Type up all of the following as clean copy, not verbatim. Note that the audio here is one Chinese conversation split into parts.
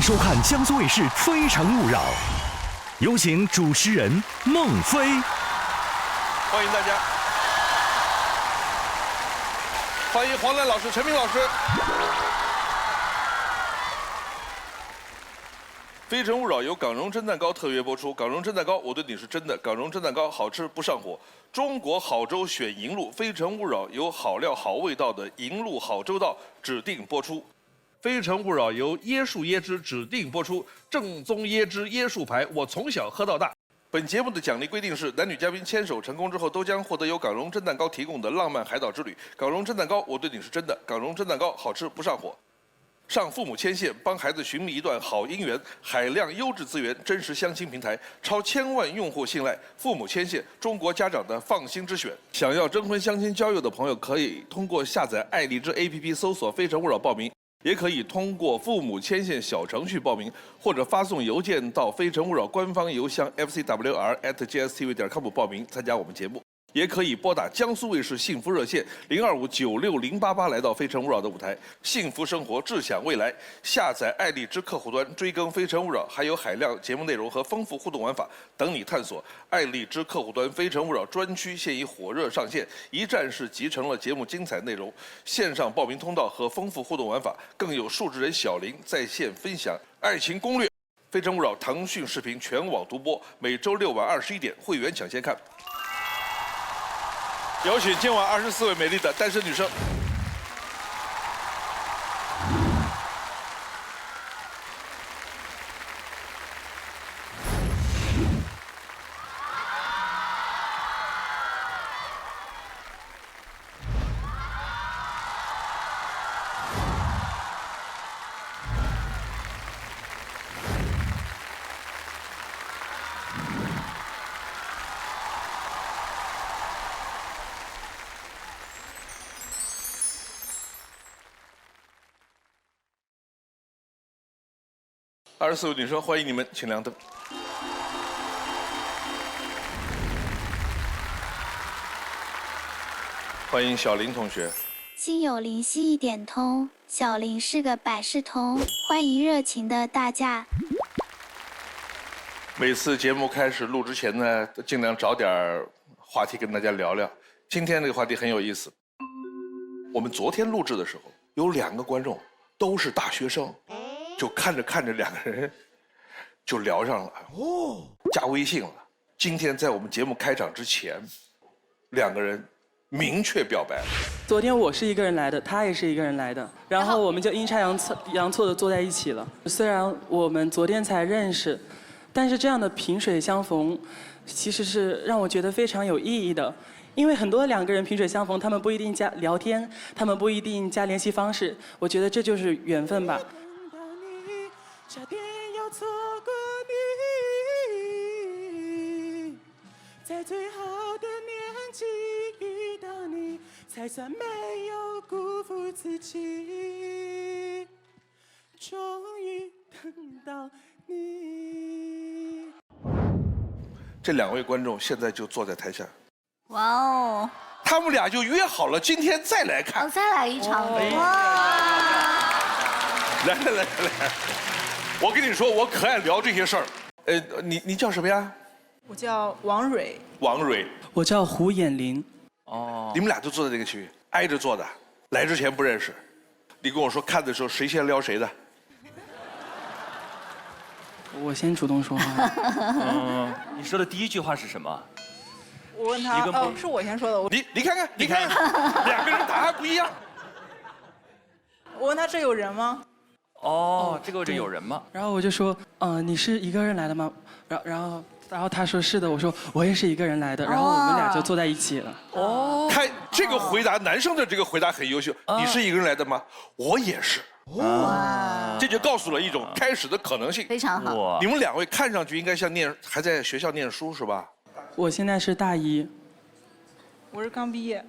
收看江苏卫视《非诚勿扰》，有请主持人孟非。欢迎大家，欢迎黄澜老师、陈明老师。《非诚勿扰》由港荣蒸蛋糕特约播出。港荣蒸蛋糕，我对你是真的。港荣蒸蛋糕好吃不上火。中国好粥选银鹭，《非诚勿扰》由好料好味道的银鹭好粥道指定播出。《非诚勿扰》由椰树椰汁指定播出，正宗椰汁椰树牌，我从小喝到大。本节目的奖励规定是，男女嘉宾牵手成功之后，都将获得由港荣蒸蛋糕提供的浪漫海岛之旅。港荣蒸蛋糕，我对你是真的。港荣蒸蛋糕好吃不上火。上父母牵线，帮孩子寻觅一段好姻缘。海量优质资源，真实相亲平台，超1000万用户信赖。父母牵线，中国家长的放心之选。想要征婚、相亲、交友的朋友，可以通过下载爱荔枝 APP 搜索“非诚勿扰”报名，也可以通过父母牵线小程序报名，或者发送邮件到非诚勿扰官方邮箱 fcwr@gstv.com 报名参加我们节目。也可以拨打江苏卫视幸福热线025960088来到非诚勿扰的舞台，幸福生活，志享未来。下载爱荔枝客户端，追更非诚勿扰，还有海量节目内容和丰富互动玩法等你探索。爱荔枝客户端非诚勿扰专区现已火热上线，一站式集成了节目精彩内容，线上报名通道和丰富互动玩法，更有数字人小林在线分享爱情攻略。非诚勿扰腾讯视频全网独播，每周6晚21点，会员抢先看。有请今晚24位美丽的单身女生。24位女生，欢迎你们，请亮灯。欢迎小林同学。心有灵犀一点通，小林是个百事通，欢迎热情的大家。每次节目开始录之前呢，尽量找点话题跟大家聊聊。今天这个话题很有意思。我们昨天录制的时候，有2个观众都是大学生。就看着看着，2个人就聊上了，加微信了。今天在我们节目开场之前，2个人明确表白了。昨天我是一个人来的，他也是一个人来的，然后我们就阴差阳错的坐在一起了。虽然我们昨天才认识，但是这样的萍水相逢，其实是让我觉得非常有意义的。因为很多2个人萍水相逢，他们不一定加聊天，他们不一定加联系方式，我觉得这就是缘分吧。差点要错过你，在最好的年纪遇到你，才算没有辜负自己。终于等到你。这2位观众现在就坐在台下。哇哦！他们俩就约好了今天再来看。再来一场。哇！来。我跟你说，我可爱聊这些事儿。你叫什么呀？我叫王蕊。王蕊。我叫胡衍林。哦。你们俩都坐在这个区域，挨着坐的，来之前不认识。你跟我说看的时候谁先撩谁的？我先主动说话。你说的第一句话是什么？我问他，是我先说的。你看看，2个人答案不一样。我问他这有人吗？哦，这个位置有人吗？然后我就说，你是一个人来的吗？然后他说是的，我说我也是一个人来的，然后我们俩就坐在一起了。哦，看这个回答，男生的这个回答很优秀。你是一个人来的吗？我也是。哇，这就告诉了一种开始的可能性。非常好。你们2位看上去应该像还在学校念书是吧？我现在是大1。我是刚毕业。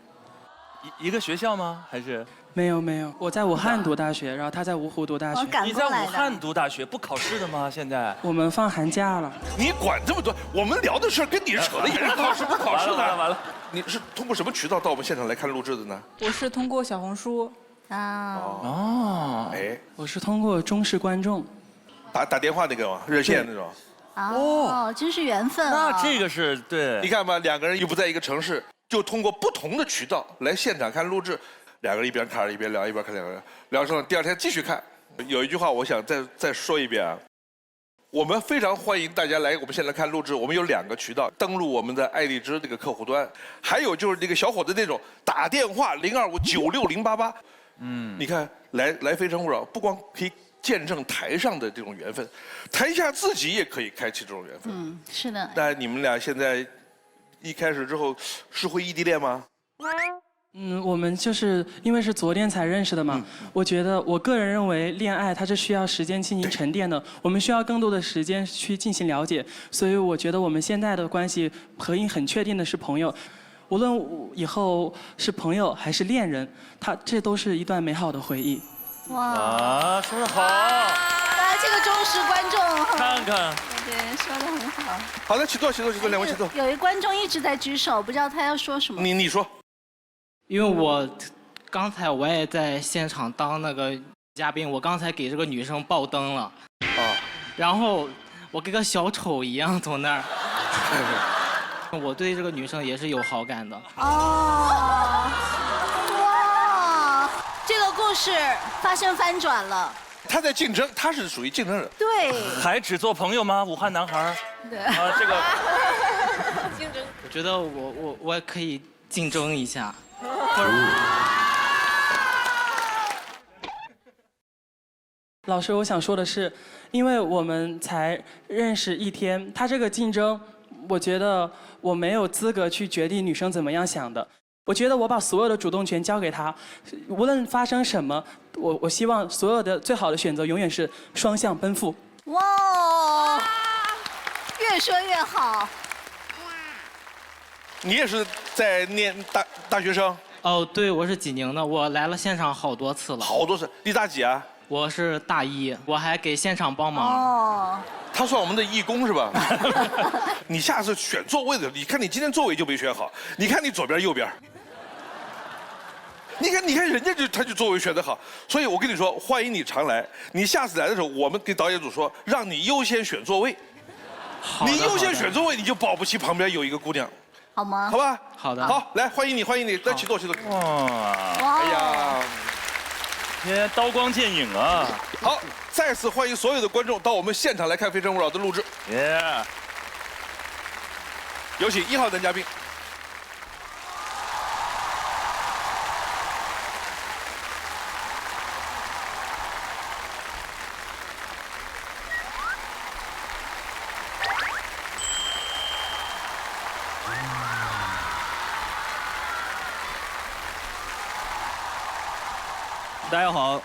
一个学校吗？还是？没有，我在武汉读大学，然后他在芜湖读大学。你在武汉读大学，不考试的吗？现在？我们放寒假了。你管这么多？我们聊的事儿跟你扯的也是考试不考试的。完了。你是通过什么渠道到我们现场来看录制的呢？我是通过小红书。啊。哦。哎，我是通过中视观众。打电话那个嘛，热线那种。哦，真是缘分啊！那这个是对，你看吧，两个人又不在一个城市，就通过不同的渠道来现场看录制，两个人一边看一边聊，一边看两个人聊上了，第二天继续看。有一句话我想再说一遍啊，我们非常欢迎大家来我们现在看录制，我们有2个渠道登录我们的爱荔枝这个客户端，还有就是那个小伙子那种打电话025960088，你看来《非诚勿扰》不光可以见证台上的这种缘分，台下自己也可以开启这种缘分。是的。但你们俩现在一开始之后是会异地恋吗？我们就是因为是昨天才认识的嘛。我觉得我个人认为，恋爱它是需要时间进行沉淀的，我们需要更多的时间去进行了解。所以我觉得我们现在的关系可以很确定的是朋友，无论以后是朋友还是恋人，这都是一段美好的回忆。哇，说得好！这个忠实观众，看看，对，说得很好。好的，请坐，两位请坐。有一观众一直在举手，不知道他要说什么。你说。因为我刚才我也在现场当那个嘉宾，我刚才给这个女生爆灯了。然后我跟个小丑一样从那儿。我对这个女生也是有好感的。哇，这个故事发生翻转了。他在竞争，他是属于竞争者。对。还只做朋友吗？武汉男孩。对。这个。竞争。我觉得我也可以竞争一下。老师，我想说的是，因为我们才认识1天，他这个竞争，我觉得我没有资格去决定女生怎么样想的。我觉得我把所有的主动权交给他，无论发生什么，我希望所有的最好的选择永远是双向奔赴。哇，越说越好。你也是在念大学生？哦，对，我是济宁的，我来了现场好多次了。好多次，你大几啊？我是大1，我还给现场帮忙。哦。他算我们的义工是吧？你下次选座位的时候，你看你今天座位就没选好，你看你左边右边。你看人家他就座位选得好，所以我跟你说，欢迎你常来。你下次来的时候，我们跟导演组说，让你优先选座位。你优先选座位，你就保不齐旁边有一个姑娘。好吗？好吧，好的，好，来欢迎你，来请坐。哇，哎呀，今天刀光剑影啊！好，再次欢迎所有的观众到我们现场来看《非诚勿扰》的录制。有请1号男嘉宾。大家好，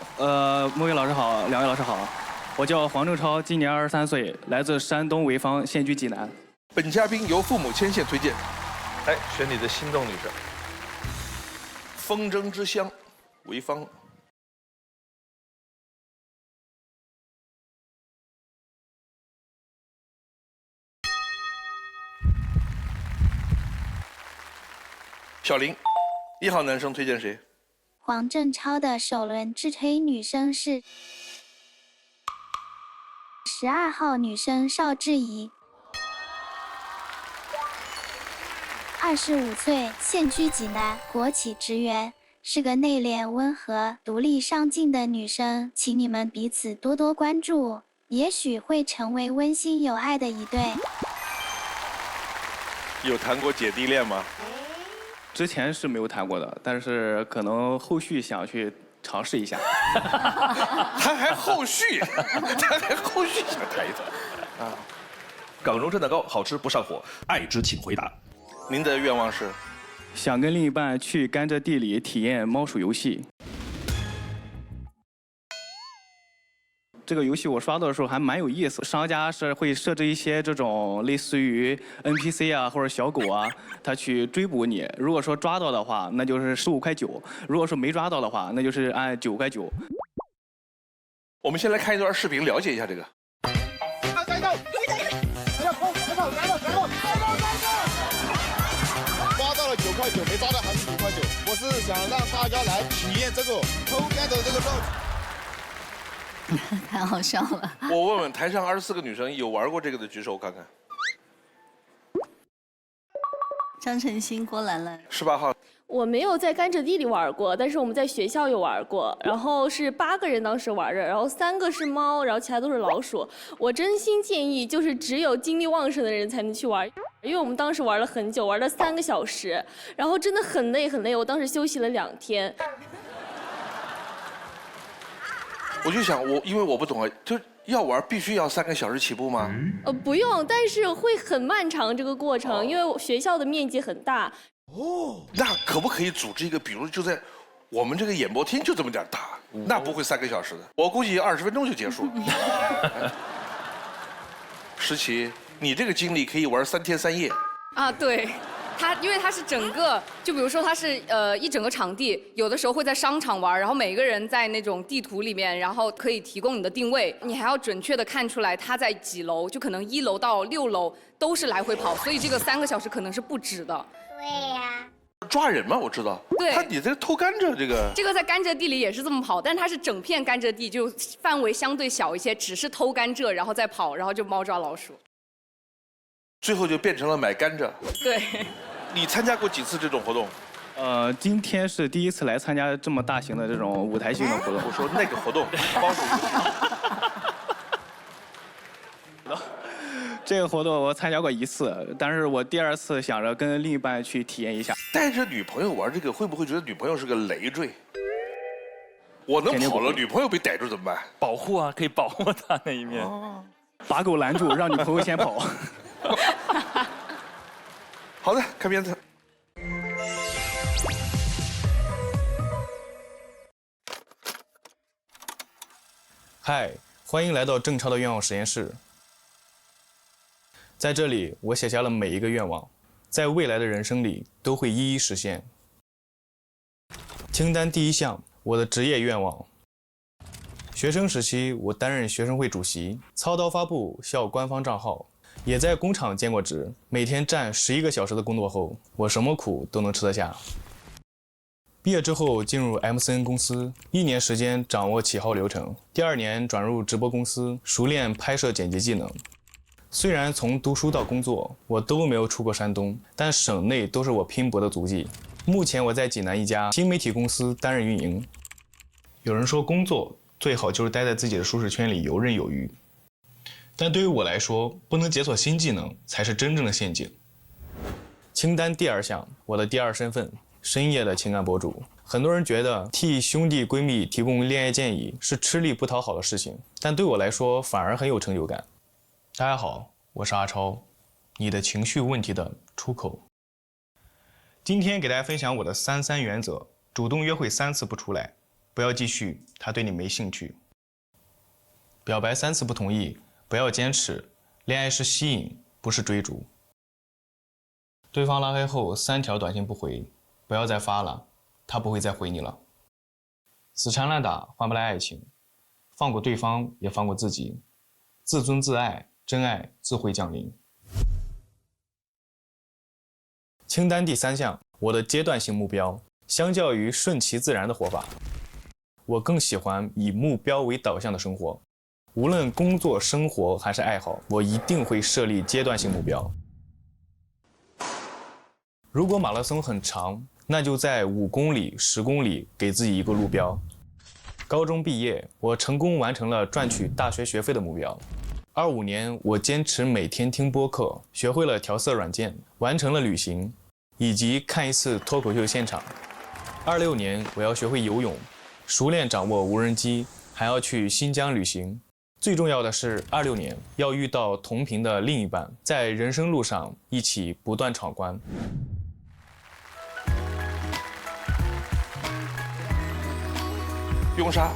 木鱼老师好，2位老师好，我叫黄正超，今年23岁，来自山东潍坊，现居济南。本嘉宾由父母牵线推荐，来选你的心动女生。风筝之乡，潍坊。小林，1号男生推荐谁？黄正超的首轮自推女生是12号女生邵智怡，25岁，现居济南，国企职员，是个内敛、温和、独立上进的女生，请你们彼此多多关注，也许会成为温馨有爱的一对。有谈过姐弟恋吗？之前是没有谈过的，但是可能后续想去尝试一下。他还后续想谈一谈啊！港荣蒸蛋糕好吃不上火，爱之请回答。您的愿望是？想跟另一半去甘蔗地里体验猫鼠游戏。这个游戏我刷到的时候还蛮有意思，商家是会设置一些这种类似于 NPC 啊或者小狗啊，它去追捕你。如果说抓到的话，那就是15.9块；如果说没抓到的话，那就是按9.9块。我们先来看一段视频，了解一下这个。抓到了9.9块，没抓到还是9.9块。我是想让大家来体验这个偷甘蔗这个乐趣。太好笑了。我问问台上24个女生有玩过这个的举手看看。张晨曦、郭兰兰。18号。我没有在甘蔗地里玩过，但是我们在学校有玩过。然后是8个人当时玩的，然后3个是猫，然后其他都是老鼠。我真心建议，就是只有精力旺盛的人才能去玩，因为我们当时玩了很久，玩了3个小时，然后真的很累很累。我当时休息了2天。我就想因为我不懂啊，就要玩必须要3个小时起步吗？不用，但是会很漫长这个过程，因为学校的面积很大。那可不可以组织一个，比如就在我们这个演播厅就这么点大，那不会3个小时的，我估计20分钟就结束了。石琪，你这个经历可以玩3天3夜。啊，对。因为它是整个，就比如说它是一整个场地，有的时候会在商场玩，然后每个人在那种地图里面，然后可以提供你的定位，你还要准确的看出来它在几楼，就可能1楼到6楼都是来回跑，所以这个3个小时可能是不止的。对呀。抓人嘛，我知道。对。你这偷甘蔗这个。这个在甘蔗地里也是这么跑，但是它是整片甘蔗地，就范围相对小一些，只是偷甘蔗然后再跑，然后就猫抓老鼠。最后就变成了买甘蔗。对。你参加过几次这种活动？今天是第一次来参加这么大型的这种舞台性的活动。我说那个活动，包手游戏。这个活动我参加过1次，但是我第2次想着跟另一半去体验一下。带着女朋友玩这个，会不会觉得女朋友是个累赘？我能跑了，女朋友被逮住怎么办？保护啊，可以保护她那一面。把狗拦住，让女朋友先跑。好的，看片子。嗨，欢迎来到郑超的愿望实验室。在这里，我写下了每一个愿望，在未来的人生里都会一一实现。清单第1项，我的职业愿望。学生时期，我担任学生会主席，操刀发布校官方账号。也在工厂兼过职，每天站11个小时的工作后，我什么苦都能吃得下。毕业之后进入 MCN 公司，1年时间掌握起号流程，第2年转入直播公司，熟练拍摄剪辑技能。虽然从读书到工作我都没有出过山东，但省内都是我拼搏的足迹。目前我在济南一家新媒体公司担任运营。有人说工作最好就是待在自己的舒适圈里游刃有余。但对于我来说，不能解锁新技能才是真正的陷阱。清单第2项，我的第2身份，深夜的情感博主。很多人觉得替兄弟闺蜜提供恋爱建议是吃力不讨好的事情，但对我来说反而很有成就感。大家好，我是阿超，你的情绪问题的出口。今天给大家分享我的33原则：主动约会3次不出来，不要继续，他对你没兴趣；表白3次不同意，不要坚持，恋爱是吸引，不是追逐。对方拉黑后3条短信不回，不要再发了，他不会再回你了。死缠烂打换不来爱情，放过对方也放过自己，自尊自爱，真爱自会降临。清单第3项，我的阶段性目标。相较于顺其自然的活法，我更喜欢以目标为导向的生活。无论工作、生活还是爱好，我一定会设立阶段性目标。如果马拉松很长，那就在5公里、10公里给自己一个路标。高中毕业，我成功完成了赚取大学学费的目标。25年，我坚持每天听播客，学会了调色软件，完成了旅行，以及看一次脱口秀现场。26年，我要学会游泳，熟练掌握无人机，还要去新疆旅行。最重要的是，26年要遇到同频的另一半，在人生路上一起不断闯关。用啥？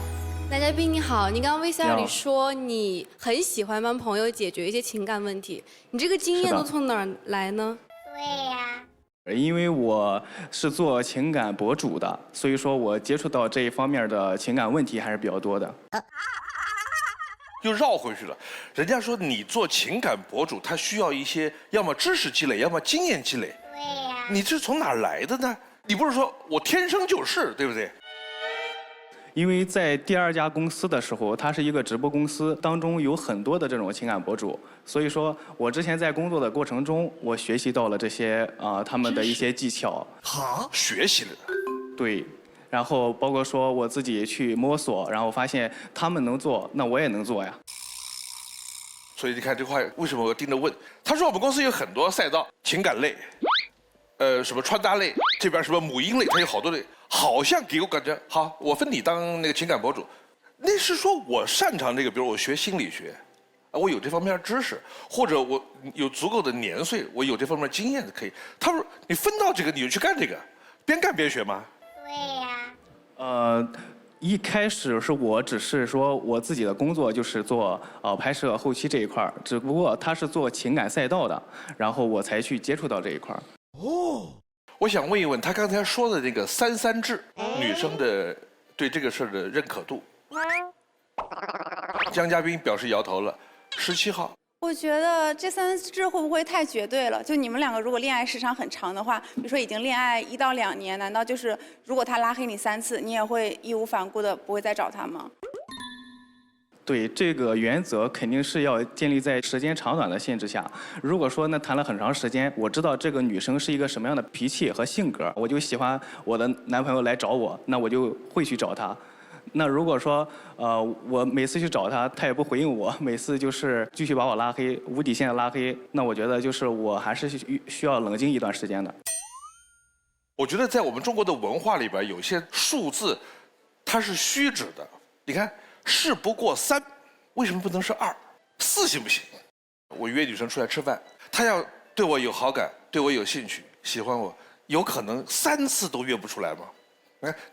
男嘉宾你好，你刚刚 VCR 里说你很喜欢帮朋友解决一些情感问题，你这个经验都从哪儿来呢？对呀。因为我是做情感博主的，所以说我接触到这一方面的情感问题还是比较多的。又绕回去了。人家说你做情感博主，他需要一些要么知识积累，要么经验积累。对呀。你这从哪儿来的呢？你不是说我天生就是，对不对？因为在第2家公司的时候，它是一个直播公司，当中有很多的这种情感博主，所以说我之前在工作的过程中，我学习到了这些他们的一些技巧。好，学习了。对。然后包括说我自己去摸索，然后发现他们能做，那我也能做呀。所以你看这话为什么我盯着问？他说我们公司有很多赛道，情感类，什么穿搭类，这边什么母婴类，它有好多类，好像给我感觉，好，我分你当那个情感博主，那是说我擅长这个，比如我学心理学，我有这方面知识，或者我有足够的年岁，我有这方面经验的可以。他说你分到这个你就去干这个，边干边学吗？对呀。一开始是我只是说我自己的工作就是做拍摄后期这一块，只不过他是做情感赛道的，然后我才去接触到这一块。哦，我想问一问他刚才说的那个3-3制，女生的对这个事儿的认可度。江嘉宾表示摇头了。17号。我觉得这3制会不会太绝对了？就你们2个如果恋爱时长很长的话，比如说已经恋爱1到2年，难道就是如果他拉黑你3次，你也会义无反顾的不会再找他吗？对，这个原则肯定是要建立在时间长短的限制下。如果说谈了很长时间，我知道这个女生是一个什么样的脾气和性格，我就喜欢我的男朋友来找我，那我就会去找他。那如果说我每次去找他，他也不回应我，每次就是继续把我拉黑，无底线的拉黑，那我觉得就是我还是需要冷静一段时间的。我觉得在我们中国的文化里边，有些数字它是虚指的。你看，事不过3，为什么不能是2？4行不行？我约女生出来吃饭，她要对我有好感，对我有兴趣，喜欢我，有可能3次都约不出来吗？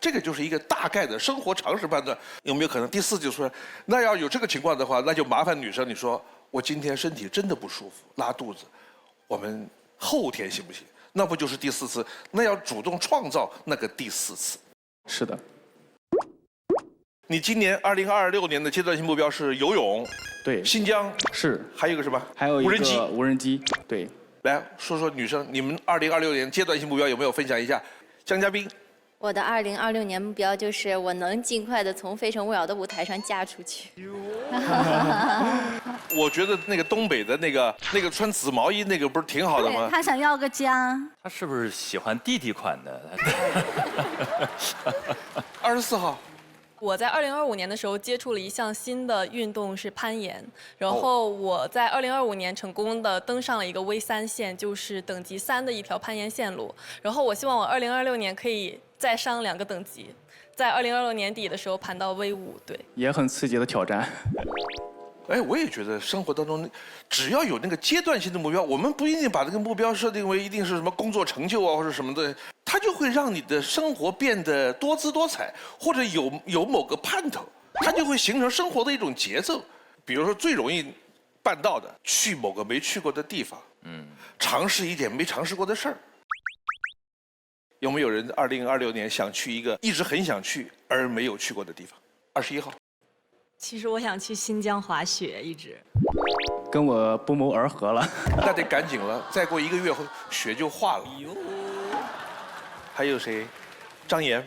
这个就是一个大概的生活常识判断，有没有可能第4就说，那要有这个情况的话，那就麻烦女生，你说我今天身体真的不舒服，拉肚子，我们后天行不行？那不就是第4次？那要主动创造那个第4次。是的。你今年2026年的阶段性目标是游泳，对，新疆是，还有一个什么？还有一个无人机。无人机，对。来说说女生，你们2026年阶段性目标有没有分享一下？江嘉宾。我的2026年目标就是我能尽快的从《非诚勿扰》的舞台上嫁出去。我觉得那个东北的那个穿紫毛衣那个不是挺好的吗？他想要个家。他是不是喜欢弟弟款的？24号。我在2025年的时候接触了一项新的运动是攀岩，然后我在2025年成功的登上了一个 V3线，就是等级3的一条攀岩线路。然后我希望我2026年可以再上2个等级，在2026年底的时候攀到 V5。对，也很刺激的挑战。哎，我也觉得生活当中，只要有那个阶段性的目标，我们不一定把这个目标设定为一定是什么工作成就啊或者什么的，它就会让你的生活变得多姿多彩，或者有某个盼头，它就会形成生活的一种节奏。比如说最容易办到的，去某个没去过的地方，尝试一点没尝试过的事儿。有没有人2026年想去一个一直很想去而没有去过的地方？21号。其实我想去新疆滑雪，一直。跟我不谋而合了。那得赶紧了，再过1个月后雪就化了。还有谁？张岩。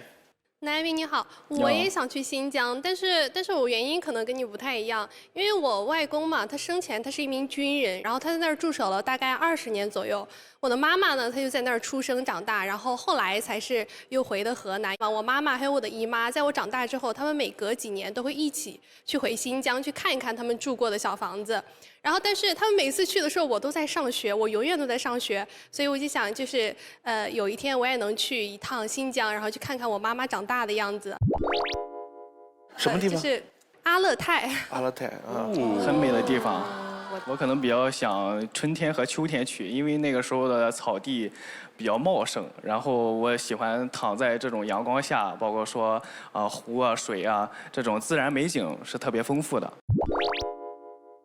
男宾你好，我也想去新疆，但是我原因可能跟你不太一样，因为我外公嘛，他生前他是一名军人，然后他在那儿驻守了大概20年左右。我的妈妈呢，她就在那儿出生长大，然后后来才是又回的河南。我妈妈还有我的姨妈，在我长大之后，他们每隔几年都会一起去回新疆去看一看他们住过的小房子。然后，但是他们每次去的时候，我都在上学，我永远都在上学，所以我就想，就是有一天我也能去一趟新疆，然后去看看我妈妈长大的样子。什么地方？就是阿勒泰。阿勒泰啊，很美的地方。我可能比较想春天和秋天去，因为那个时候的草地比较茂盛，然后我喜欢躺在这种阳光下，包括说湖啊、水啊这种自然美景是特别丰富的。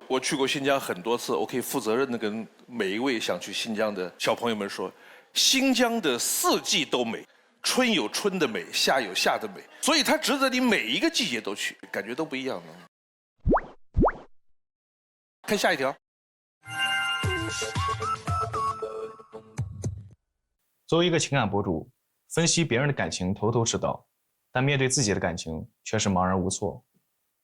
我去过新疆很多次，我可以负责任的跟每一位想去新疆的小朋友们说，新疆的4季都美，春有春的美，夏有夏的美，所以它值得你每一个季节都去，感觉都不一样的。看下一条。作为一个情感博主，分析别人的感情头头是道，但面对自己的感情却是茫然无措。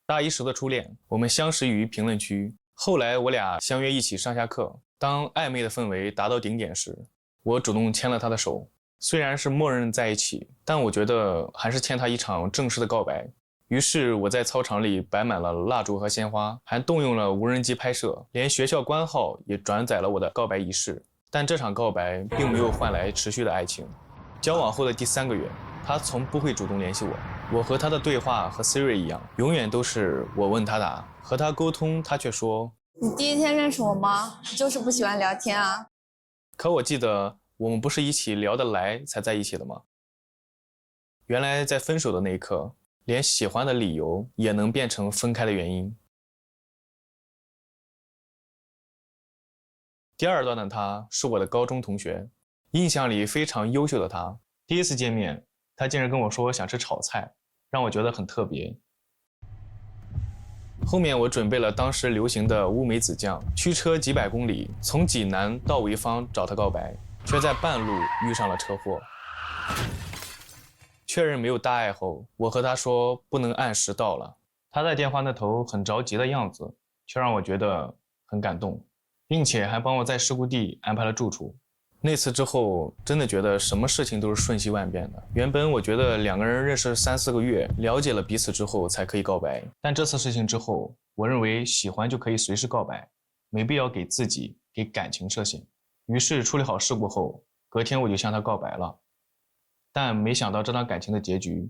大一时的初恋，我们相识于评论区，后来我俩相约一起上下课。当暧昧的氛围达到顶点时，我主动牵了她的手。虽然是默认在一起，但我觉得还是欠她一场正式的告白。于是我在操场里摆满了蜡烛和鲜花，还动用了无人机拍摄，连学校官号也转载了我的告白仪式。但这场告白并没有换来持续的爱情。交往后的第3个月，她从不会主动联系我。我和她的对话和 Siri 一样，永远都是我问她答。和她沟通，她却说：“你第一天认识我吗？就是不喜欢聊天啊。”可我记得我们不是一起聊得来才在一起的吗？原来在分手的那一刻，连喜欢的理由也能变成分开的原因。第2段的他是我的高中同学，印象里非常优秀的他。第一次见面，他竟然跟我说想吃炒菜，让我觉得很特别。后面我准备了当时流行的乌梅子酱，驱车几百公里，从济南到潍坊找他告白，却在半路遇上了车祸。确认没有大碍后，我和他说不能按时到了。他在电话那头很着急的样子，却让我觉得很感动，并且还帮我在事故地安排了住处。那次之后，真的觉得什么事情都是瞬息万变的。原本我觉得2个人认识3、4个月，了解了彼此之后才可以告白，但这次事情之后，我认为喜欢就可以随时告白，没必要给自己给感情设限。于是处理好事故后，隔天我就向他告白了。但没想到这段感情的结局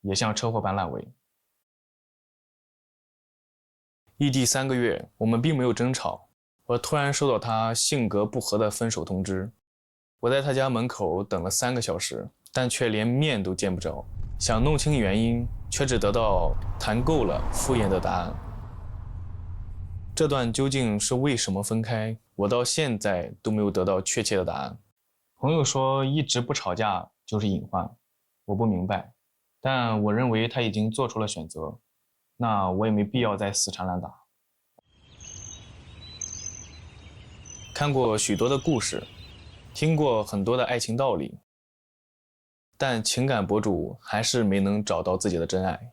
也像车祸般烂尾。异地3个月，我们并没有争吵，我突然收到他性格不合的分手通知。我在他家门口等了3个小时，但却连面都见不着。想弄清原因，却只得到谈够了敷衍的答案。这段究竟是为什么分开，我到现在都没有得到确切的答案。朋友说一直不吵架就是隐患，我不明白，但我认为他已经做出了选择，那我也没必要再死缠烂打。看过许多的故事，听过很多的爱情道理，但情感博主还是没能找到自己的真爱。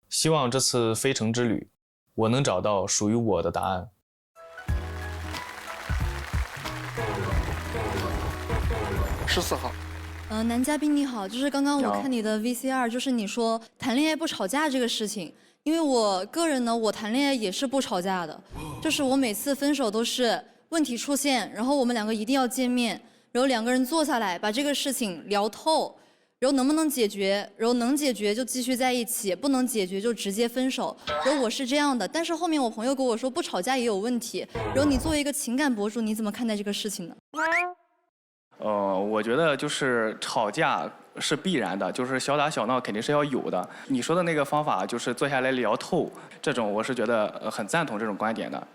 希望这次飞城之旅，我能找到属于我的答案。14号。男嘉宾你好，就是刚刚我看你的 VCR， 就是你说谈恋爱不吵架这个事情，因为我个人呢，我谈恋爱也是不吵架的，就是我每次分手都是问题出现，然后我们2个一定要见面，然后2个人坐下来把这个事情聊透，然后能不能解决，然后能解决就继续在一起，不能解决就直接分手。然后我是这样的，但是后面我朋友跟我说不吵架也有问题，然后你作为一个情感博主，你怎么看待这个事情呢？我觉得就是吵架是必然的，就是小打小闹肯定是要有的。你说的那个方法就是坐下来聊透，这种我是觉得很赞同这种观点的。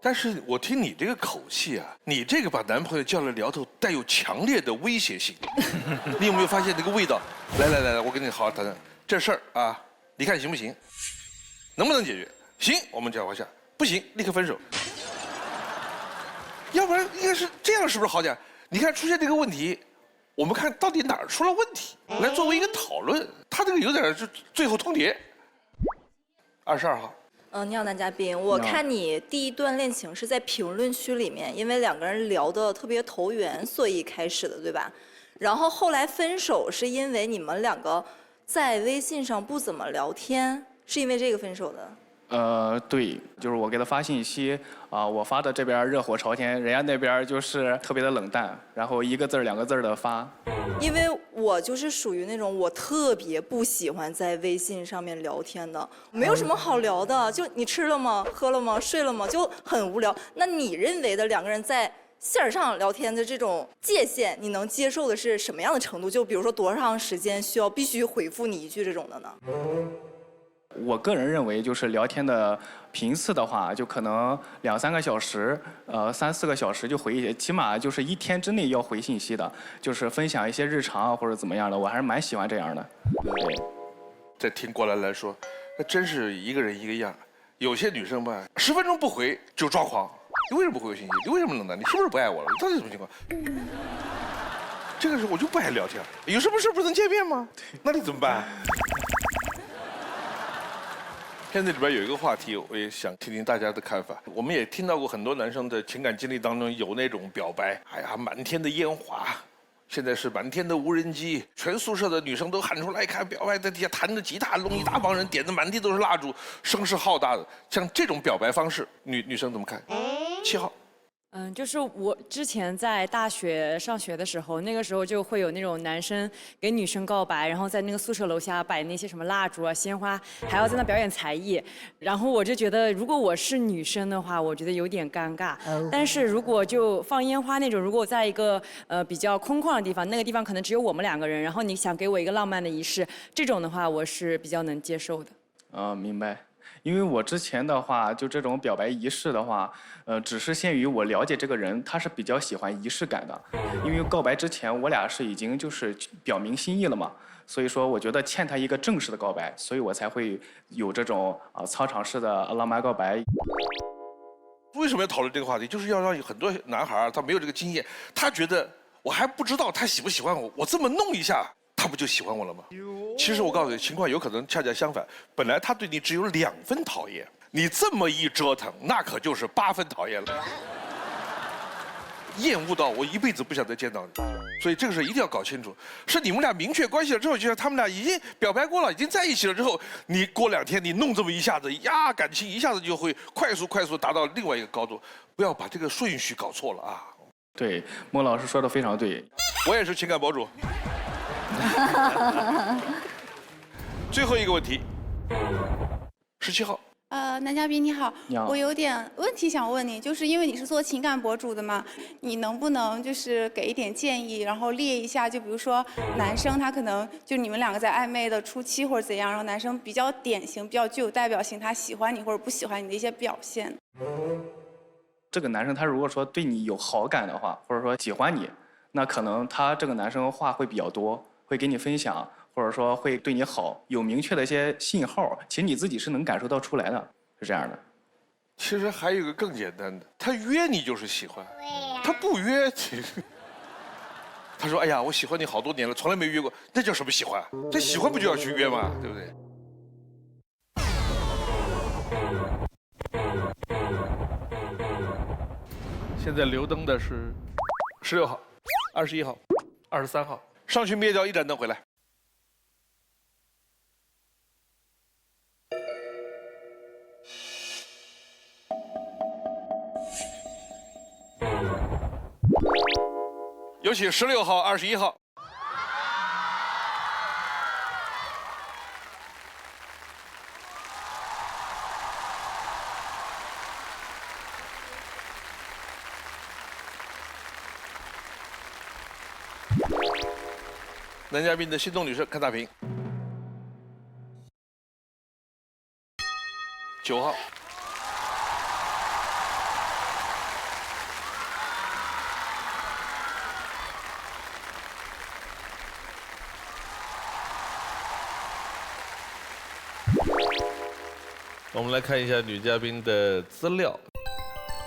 但是我听你这个口气啊，你这个把男朋友叫来聊透，带有强烈的威胁性。你有没有发现那个味道？来，我跟你好好谈谈这事儿啊，你看行不行？能不能解决？行，我们讲一下；不行，立刻分手。要不然应该是这样，是不是好点？你看出现这个问题，我们看到底哪儿出了问题，来作为一个讨论。他这个有点是最后通牒。22号。你好，男嘉宾，我看你第一段恋情是在评论区里面，因为2个人聊得特别投缘，所以开始的，对吧？然后后来分手是因为你们2个在微信上不怎么聊天，是因为这个分手的。对，就是我给他发信息啊，我发的这边热火朝天，人家那边就是特别的冷淡，然后1个字2个字的发。因为我就是属于那种我特别不喜欢在微信上面聊天的，没有什么好聊的，就你吃了吗？喝了吗？睡了吗？就很无聊。那你认为的2个人在线上聊天的这种界限，你能接受的是什么样的程度？就比如说多长时间需要必须回复你1句这种的呢？我个人认为，就是聊天的频次的话，就可能2、3个小时，3、4个小时就回一些，起码就是1天之内要回信息的，就是分享一些日常或者怎么样的，我还是蛮喜欢这样的。对，再听郭兰兰说，那真是一个人一个样。有些女生吧，10分钟不回就抓狂，你为什么不回我信息？你为什么冷淡？你是不是不爱我了？到底什么情况？这个时候我就不爱聊天，有什么事不能见面吗？那你怎么办？片子里边有一个话题，我也想听听大家的看法。我们也听到过很多男生的情感经历当中有那种表白，哎呀，满天的烟花，现在是满天的无人机，全宿舍的女生都喊出来看表白，在底下弹着吉他，弄一大帮人，点的满地都是蜡烛，声势浩大的。像这种表白方式，女生怎么看？7号。就是我之前在大学上学的时候，那个时候就会有那种男生给女生告白，然后在那个宿舍楼下摆那些什么蜡烛啊、鲜花，还要在那表演才艺。然后我就觉得，如果我是女生的话，我觉得有点尴尬。但是如果就放烟花那种，如果我在一个比较空旷的地方，那个地方可能只有我们2个人，然后你想给我一个浪漫的仪式，这种的话我是比较能接受的。明白。因为我之前的话，就这种表白仪式的话，只是限于我了解这个人，他是比较喜欢仪式感的。因为告白之前，我俩是已经就是表明心意了嘛，所以说我觉得欠他一个正式的告白，所以我才会有这种操场式的浪漫告白。为什么要讨论这个话题？就是要让很多男孩他没有这个经验，他觉得我还不知道他喜不喜欢我，我这么弄一下，他不就喜欢我了吗？其实我告诉你，情况有可能恰恰相反。本来他对你只有2分讨厌，你这么一折腾，那可就是8分讨厌了，厌恶到我一辈子不想再见到你。所以这个事一定要搞清楚，是你们俩明确关系了之后，就像他们俩已经表白过了，已经在一起了之后，你过2天你弄这么一下子呀，感情一下子就会快速达到另外一个高度。不要把这个顺序搞错了啊！对，莫老师说的非常对。我也是情感博主。最后一个问题，17号。男嘉宾你好，你好，我有点问题想问你，就是因为你是做情感博主的嘛，你能不能就是给一点建议，然后列一下，就比如说男生他可能就你们2个在暧昧的初期或者怎样，然后男生比较典型、比较具有代表性，他喜欢你或者不喜欢你的一些表现。这个男生他如果说对你有好感的话，或者说喜欢你，那可能他这个男生话会比较多，会给你分享，或者说会对你好，有明确的一些信号，其实你自己是能感受到出来的，是这样的。其实还有一个更简单的，他约你就是喜欢，他不约，他说哎呀我喜欢你好多年了，从来没约过，那叫什么喜欢？这喜欢不就要去约吗？对不对？现在留灯的是16号、21号、23号，上去灭掉1盏灯回来。有请16号、21号。男嘉宾的心动女生看大屏。9号。我们来看一下女嘉宾的资料。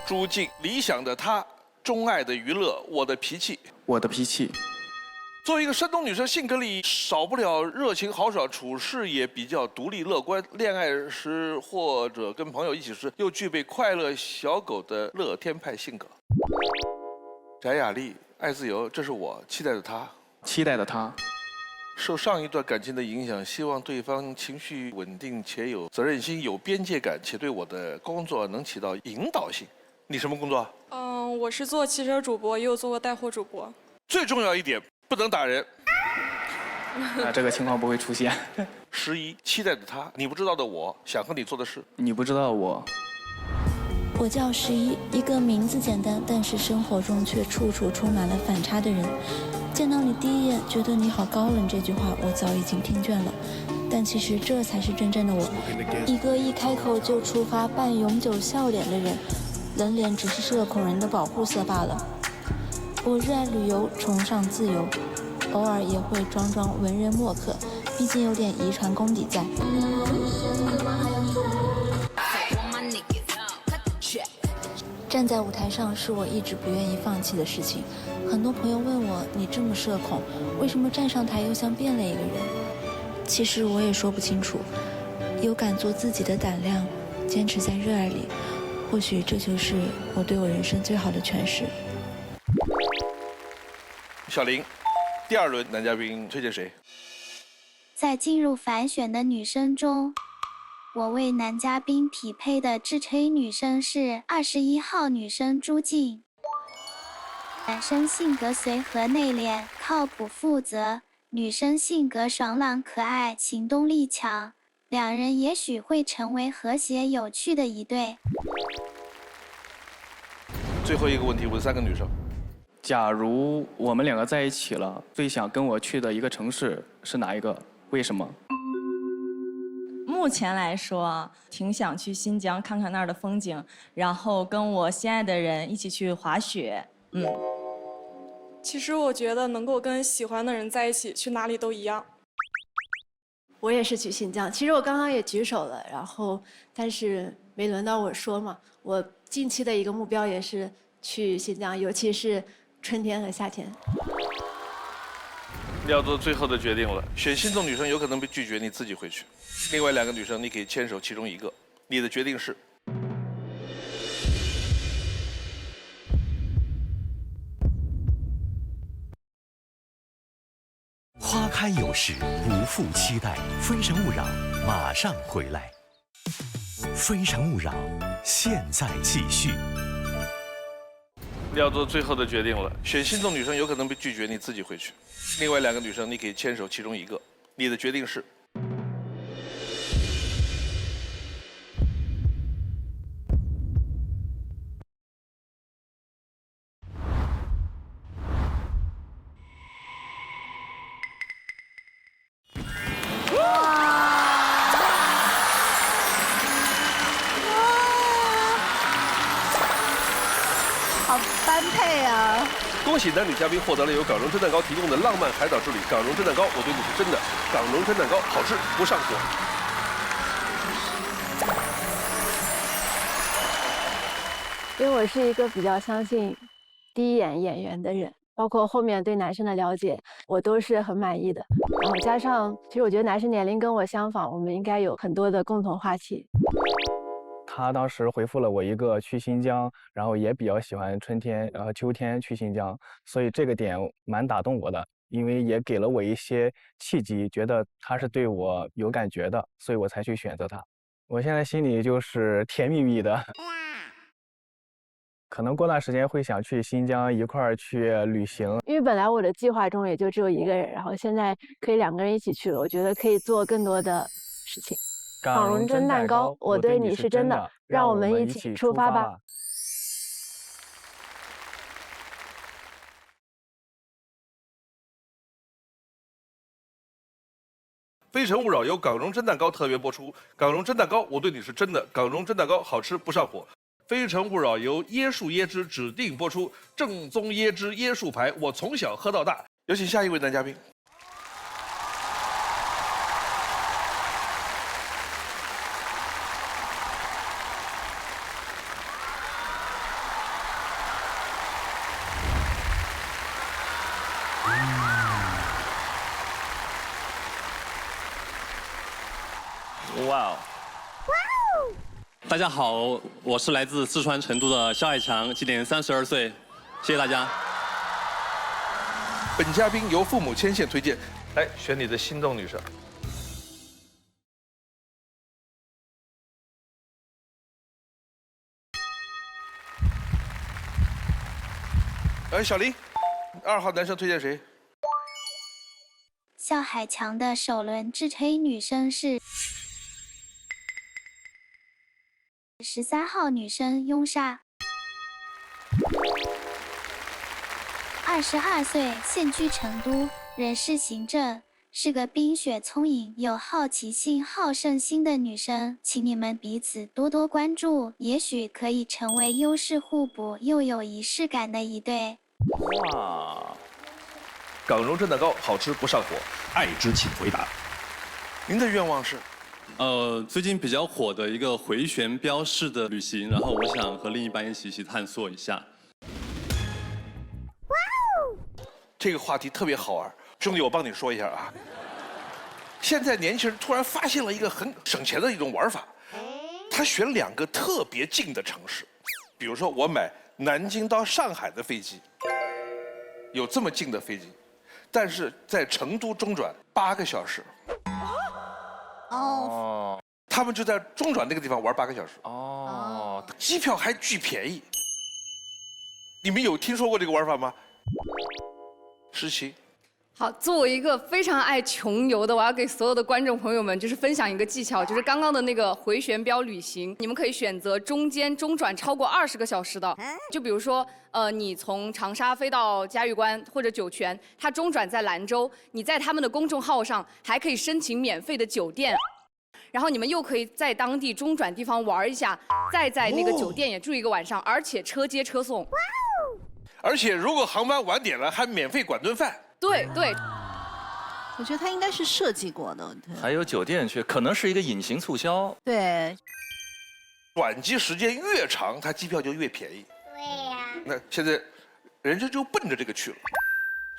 朱静，理想的她，钟爱的娱乐，我的脾气。我的脾气。作为一个山东女生，性格里少不了热情豪爽，处事也比较独立乐观。恋爱时或者跟朋友一起时，又具备快乐小狗的乐天派性格。翟雅丽，爱自由，这是我期待的她。期待的她。受上一段感情的影响，希望对方情绪稳定且有责任心、有边界感，且对我的工作能起到引导性。你什么工作？我是做汽车主播，也有做过带货主播。最重要一点，不能打人。这个情况不会出现。11，期待的他，你不知道的我，想和你做的事。你不知道我。我叫11，一个名字简单，但是生活中却处处充满了反差的人。见到你第一眼，觉得你好高冷，这句话我早已经听倦了。但其实这才是真正的我，一个一开口就触发半永久笑脸的人。冷脸只是社恐人的保护色罢了。我热爱旅游，崇尚自由，偶尔也会装装文人墨客，毕竟有点遗传功底在。翟站在舞台上是我一直不愿意放弃的事情。很多朋友问我，你这么社恐，为什么站上台又像变了一个人？其实我也说不清楚。有敢做自己的胆量，坚持在热爱里，或许这就是我对我人生最好的诠释。小林，第2轮男嘉宾推荐谁？在进入反选的女生中，我为男嘉宾匹配的制吹女生是21号女生朱静。男生性格随和内敛，靠谱负责；女生性格爽朗可爱，行动力强。两人也许会成为和谐有趣的一对。最后一个问题问3个女生。假如我们2个在一起了，最想跟我去的一个城市是哪一个？为什么？目前来说，挺想去新疆看看那儿的风景，然后跟我心爱的人一起去滑雪。其实我觉得能够跟喜欢的人在一起，去哪里都一样。我也是去新疆，其实我刚刚也举手了，然后但是没轮到我说嘛。我近期的一个目标也是去新疆，尤其是春天和夏天。要做最后的决定了，选心动女生有可能被拒绝，你自己回去。另外2个女生你可以牵手其中一个，你的决定是。花开有时，不负期待。非诚勿扰，马上回来。非诚勿扰，现在继续。要做最后的决定了，选心动女生有可能被拒绝，你自己回去。另外2个女生你可以牵手其中一个，你的决定是。好般配啊！恭喜男女嘉宾获得了由港荣蒸蛋糕提供的浪漫海岛之旅。港荣蒸蛋糕，我对你是真的。港荣蒸蛋糕好吃不上火。因为我是一个比较相信第一眼演员的人，包括后面对男生的了解，我都是很满意的。然后加上，其实我觉得男生年龄跟我相仿，我们应该有很多的共同话题。他当时回复了我一个去新疆，然后也比较喜欢春天，秋天去新疆，所以这个点蛮打动我的，因为也给了我一些契机，觉得他是对我有感觉的，所以我才去选择他。我现在心里就是甜蜜蜜的，可能过段时间会想去新疆一块儿去旅行。因为本来我的计划中也就只有一个人，然后现在可以2个人一起去了，我觉得可以做更多的事情。港荣蒸蛋糕，我对你是真的，让我们一起出发吧。非诚勿扰由港荣蒸蛋糕特约播出。港荣蒸蛋糕，我对你是真的。港荣蒸蛋糕好吃不上火。非诚勿扰由椰树椰汁指定播出，正宗椰汁椰树牌，我从小喝到大。有请下一位男嘉宾。哇哦！大家好，我是来自四川成都的肖海强，今年32岁，谢谢大家。本嘉宾由父母牵线推荐，来选你的心动女生。小林，2号男生推荐谁？肖海强的首轮制吹女生是13号女生雍莎，22岁，现居成都，人事行政，是个冰雪聪颖、有好奇心、好胜心的女生，请你们彼此多多关注，也许可以成为优势互补又有仪式感的一对。哇！港荣蒸蛋糕好吃不上火，爱之请回答。您的愿望是？最近比较火的一个回旋镖式的旅行，然后我想和另一半一起探索一下。这个话题特别好玩，兄弟，我帮你说一下啊。现在年轻人突然发现了一个很省钱的一种玩法，他选2个特别近的城市，比如说我买南京到上海的飞机，有这么近的飞机，但是在成都中转8个小时。哦，他们就在中转那个地方玩8个小时。哦，机票还巨便宜。你们有听说过这个玩法吗？诗琪。好，作为一个非常爱穷游的，我要给所有的观众朋友们就是分享一个技巧，就是刚刚的那个回旋镖旅行，你们可以选择中间中转超过20个小时的，就比如说，你从长沙飞到嘉峪关或者酒泉，它中转在兰州，你在他们的公众号上还可以申请免费的酒店，然后你们又可以在当地中转地方玩一下，再在那个酒店也住一个晚上，而且车接车送。而且如果航班晚点了，还免费管顿饭。对对，我觉得他应该是设计过的。还有酒店去，可能是一个隐形促销。对，转机时间越长，它机票就越便宜。对呀。那现在人家就奔着这个去了，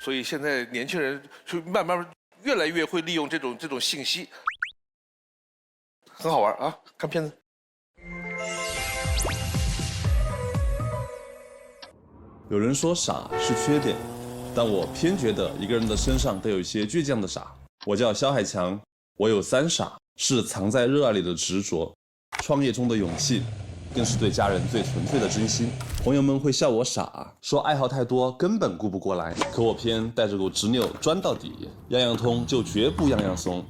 所以现在年轻人就慢慢越来越会利用这种信息，很好玩啊！看片子。有人说傻是缺点。但我偏觉得一个人的身上都有一些倔强的傻。我叫肖海强，我有3傻，是藏在热爱里的执着，创业中的勇气，更是对家人最纯粹的真心。朋友们会笑我傻，说爱好太多根本顾不过来，可我偏带着股执拗钻到底，样样通就绝不样样松。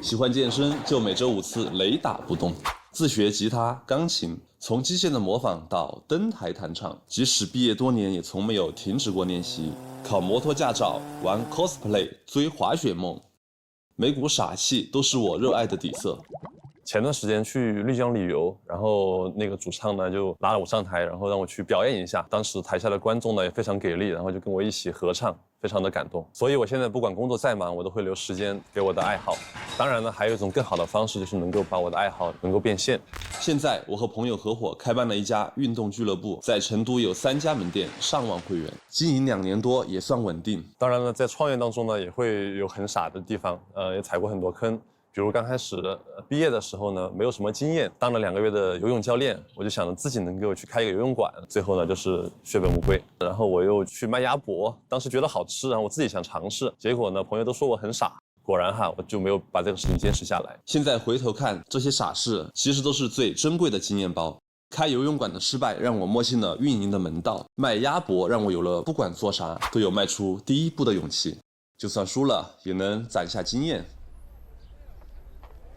喜欢健身就每周5次雷打不动，自学吉他、钢琴。从机械的模仿到登台弹唱，即使毕业多年，也从没有停止过练习。考摩托驾照，玩 cosplay， 追滑雪梦，每股傻气都是我热爱的底色。前段时间去丽江旅游，然后那个主唱呢就拉了我上台，然后让我去表演一下。当时台下的观众呢也非常给力，然后就跟我一起合唱，非常的感动。所以我现在不管工作再忙，我都会留时间给我的爱好。当然呢，还有一种更好的方式，就是能够把我的爱好能够变现。现在我和朋友合伙开办了一家运动俱乐部，在成都有3家门店，上万会员，经营2年多，也算稳定。当然了，在创业当中呢，也会有很傻的地方，也踩过很多坑。比如刚开始毕业的时候呢，没有什么经验，当了2个月的游泳教练，我就想着自己能够去开一个游泳馆，最后呢就是血本无归。然后我又去卖鸭脖，当时觉得好吃，然后我自己想尝试，结果呢朋友都说我很傻，果然哈我就没有把这个事情坚持下来。现在回头看，这些傻事其实都是最珍贵的经验包。开游泳馆的失败让我摸清了运营的门道，卖鸭脖让我有了不管做啥都有迈出第一步的勇气，就算输了也能攒下经验。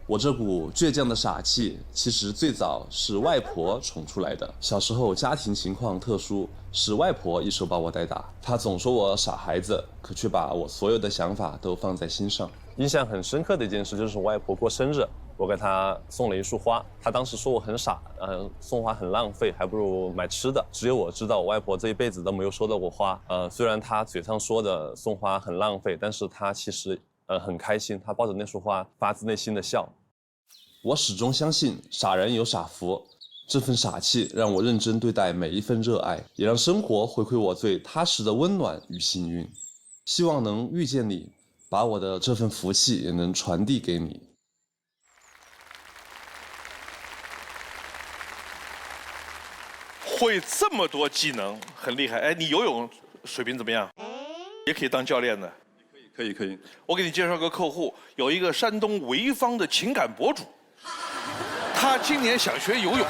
我这股倔强的傻气，其实最早是外婆宠出来的。小时候家庭情况特殊，是外婆一手把我带大。她总说我傻孩子，可却把我所有的想法都放在心上。印象很深刻的一件事就是我外婆过生日，我给她送了一束花。她当时说我很傻，送花很浪费，还不如买吃的。只有我知道，我外婆这一辈子都没有收到过花。虽然她嘴上说的送花很浪费，但是她其实很开心，她抱着那束花发自内心的笑。我始终相信傻人有傻福，这份傻气让我认真对待每一份热爱，也让生活回馈我最踏实的温暖与幸运。希望能遇见你，把我的这份福气也能传递给你。会这么多技能，很厉害。哎，你游泳水平怎么样？也可以当教练的。可以。我给你介绍个客户，有一个山东潍坊的情感博主，他今年想学游泳。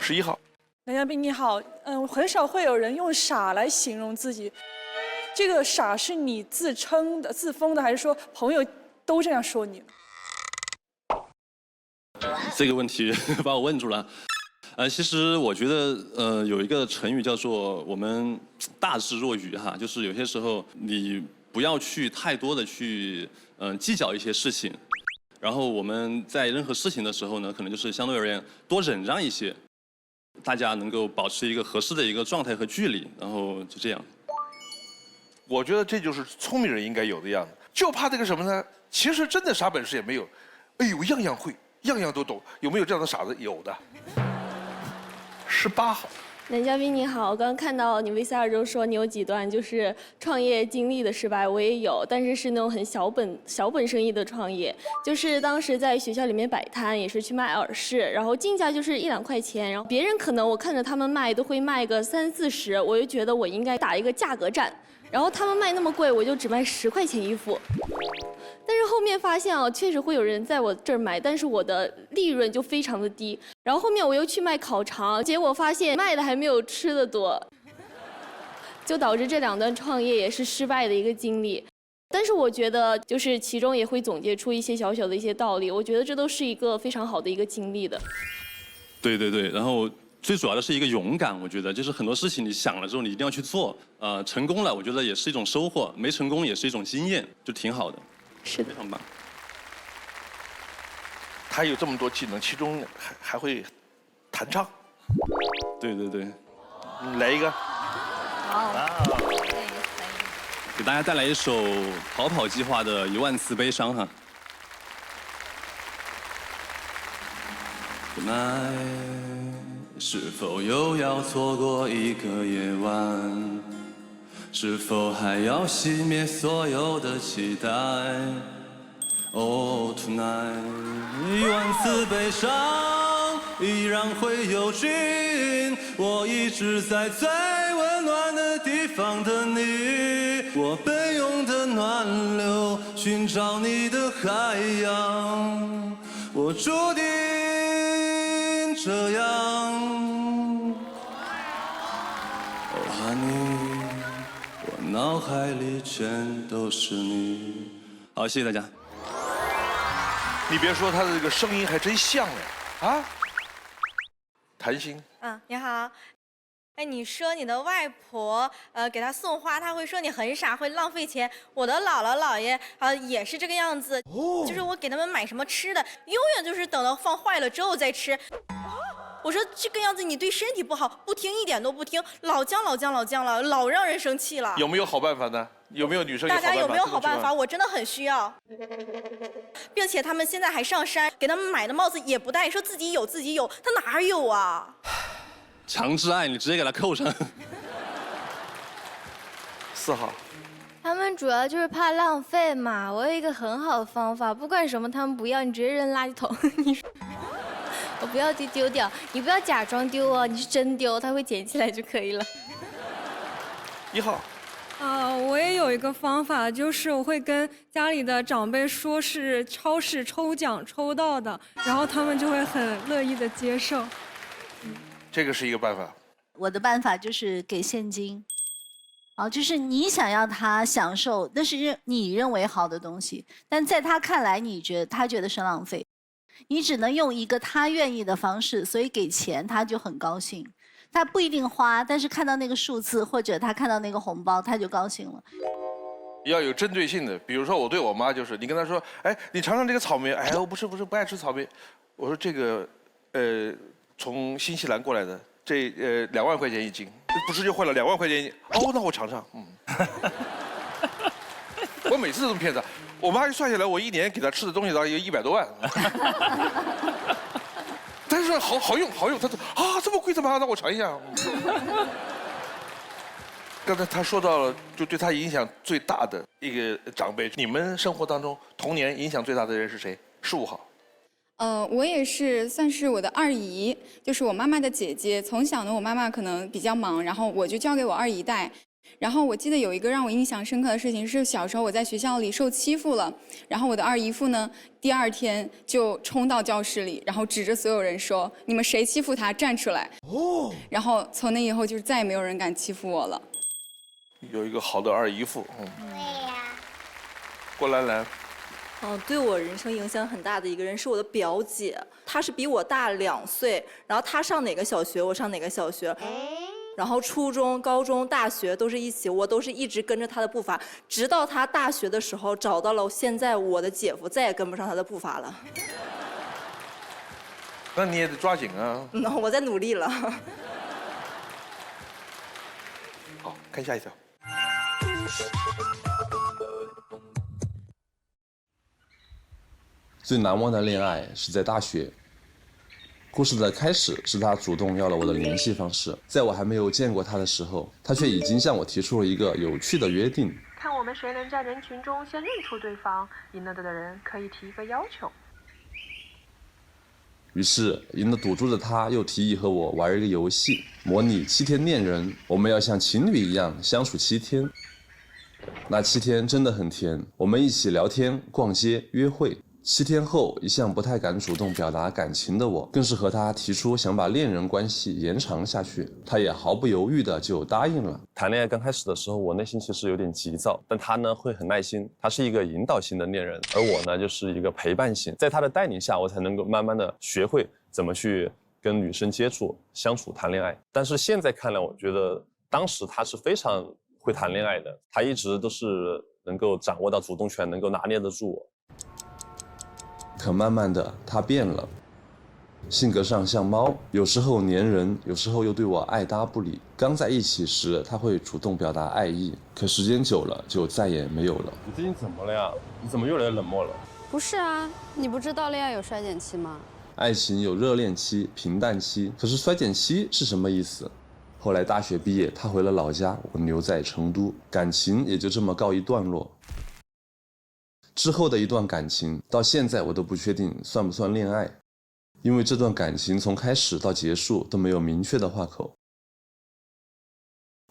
11号，梁嘉宾你好，很少会有人用傻来形容自己，这个傻是你自称的、自封的，还是说朋友都这样说你？这个问题把我问住了。其实我觉得，有一个成语叫做我们大智若愚哈，就是有些时候你不要去太多的去计较一些事情，然后我们在任何事情的时候呢，可能就是相对而言多忍让一些，大家能够保持一个合适的一个状态和距离，然后就这样。我觉得这就是聪明人应该有的样子，就怕这个什么呢？其实真的啥本事也没有，哎呦，样样会，样样都懂。有没有这样的傻子？有的。18号。男嘉宾你好，我刚看到你 VCR 中说你有几段就是创业经历的失败，我也有，但是是那种很小本生意的创业，就是当时在学校里面摆摊，也是去卖耳饰，然后进价就是1、2块钱，然后别人可能我看着他们卖都会卖个30、40，我就觉得我应该打一个价格战，然后他们卖那么贵，我就只卖10块钱一副。但是后面发现确实会有人在我这儿买，但是我的利润就非常的低。然后后面我又去卖烤肠，结果发现卖的还没有吃的多，就导致这2段创业也是失败的一个经历。但是我觉得就是其中也会总结出一些小小的一些道理，我觉得这都是一个非常好的一个经历的。对，然后最主要的是一个勇敢，我觉得就是很多事情你想了之后你一定要去做，成功了我觉得也是一种收获，没成功也是一种经验，就挺好的。是的，非常棒。他有这么多技能，其中还会弹唱。对，来一个。好。给大家带来一首逃跑计划的1万次悲伤哈。Tonight， 是否又要错过一个夜晚？是否还要熄灭所有的期待 ？Oh tonight， 1万次悲伤依然会有君。我一直在最温暖的地方等你，我奔涌的暖流寻找你的海洋，我注定这样。Oh honey。脑海里全都是你。好，谢谢大家。你别说，他的这个声音还真像哎啊！谭鑫。你好。哎，你说你的外婆给她送花，她会说你很傻，会浪费钱。我的姥姥姥爷也是这个样子，就是我给他们买什么吃的，永远就是等到放坏了之后再吃。我说这个样子你对身体不好，不听一点都不听，老犟了，老让人生气了。有没有好办法呢？有没有女生有好办法？大家有没有好办法？我真的很需要，并且他们现在还上山，给他们买的帽子也不戴，说自己有，他哪有啊？强制爱，你直接给他扣上。4号。他们主要就是怕浪费嘛。我有一个很好的方法，不管什么他们不要，你直接扔垃圾桶。你说。我不要丢掉，你不要假装丢哦，你是真丢，他会捡起来就可以了。1号。我也有一个方法，就是我会跟家里的长辈说是超市抽奖抽到的，然后他们就会很乐意的接受。这个是一个办法。我的办法就是给现金。就是你想要他享受，那是你认为好的东西，但在他看来，他觉得是浪费。你只能用一个他愿意的方式，所以给钱他就很高兴。他不一定花，但是看到那个数字或者他看到那个红包，他就高兴了。要有针对性的，比如说我对我妈就是，你跟她说，哎，你尝尝这个草莓，哎，我不不爱吃草莓。我说这个，从新西兰过来的，这2万块钱一斤，不是就换了2万块钱一斤？哦，那我尝尝，我每次都这么骗她。我妈一算下来，我1年给她吃的东西大概有100多万。但是好用，她说这么贵怎么让我尝一下？刚才他说到了，就对他影响最大的一个长辈，你们生活当中童年影响最大的人是谁？15号。我也是算是我的二姨，就是我妈妈的姐姐。从小呢，我妈妈可能比较忙，然后我就交给我二姨带。然后我记得有一个让我印象深刻的事情是，小时候我在学校里受欺负了，然后我的二姨夫呢，第2天就冲到教室里，然后指着所有人说：“你们谁欺负他，站出来！”然后从那以后，就是再也没有人敢欺负我了。有一个好的二姨夫，对呀。郭兰兰。对我人生影响很大的一个人是我的表姐，她是比我大2岁，然后她上哪个小学，我上哪个小学。然后初中、高中、大学都是一起，我都是一直跟着他的步伐，直到他大学的时候找到了现在我的姐夫，再也跟不上他的步伐了。那你也得抓紧啊！我在努力了。好，看下一条。最难忘的恋爱是在大学。故事的开始是他主动要了我的联系方式，在我还没有见过他的时候，他却已经向我提出了一个有趣的约定。看我们谁能在人群中先认出对方，赢了的人可以提一个要求。于是赢了赌注的他又提议和我玩一个游戏，模拟7天恋人，我们要像情侣一样相处7天。那7天真的很甜，我们一起聊天、逛街、约会。7天后，一向不太敢主动表达感情的我，更是和他提出想把恋人关系延长下去，他也毫不犹豫的就答应了。谈恋爱刚开始的时候，我内心其实有点急躁，但他呢会很耐心，他是一个引导型的恋人，而我呢就是一个陪伴型，在他的带领下，我才能够慢慢的学会怎么去跟女生接触、相处、谈恋爱。但是现在看来，我觉得当时他是非常会谈恋爱的，他一直都是能够掌握到主动权，能够拿捏得住我。可慢慢的，他变了，性格上像猫，有时候黏人，有时候又对我爱答不理。刚在一起时，他会主动表达爱意，可时间久了就再也没有了。你最近怎么了呀？你怎么越来越冷漠了？不是啊，你不知道恋爱有衰减期吗？爱情有热恋期、平淡期，可是衰减期是什么意思？后来大学毕业，他回了老家，我留在成都，感情也就这么告一段落。之后的一段感情，到现在我都不确定算不算恋爱，因为这段感情从开始到结束都没有明确的话口。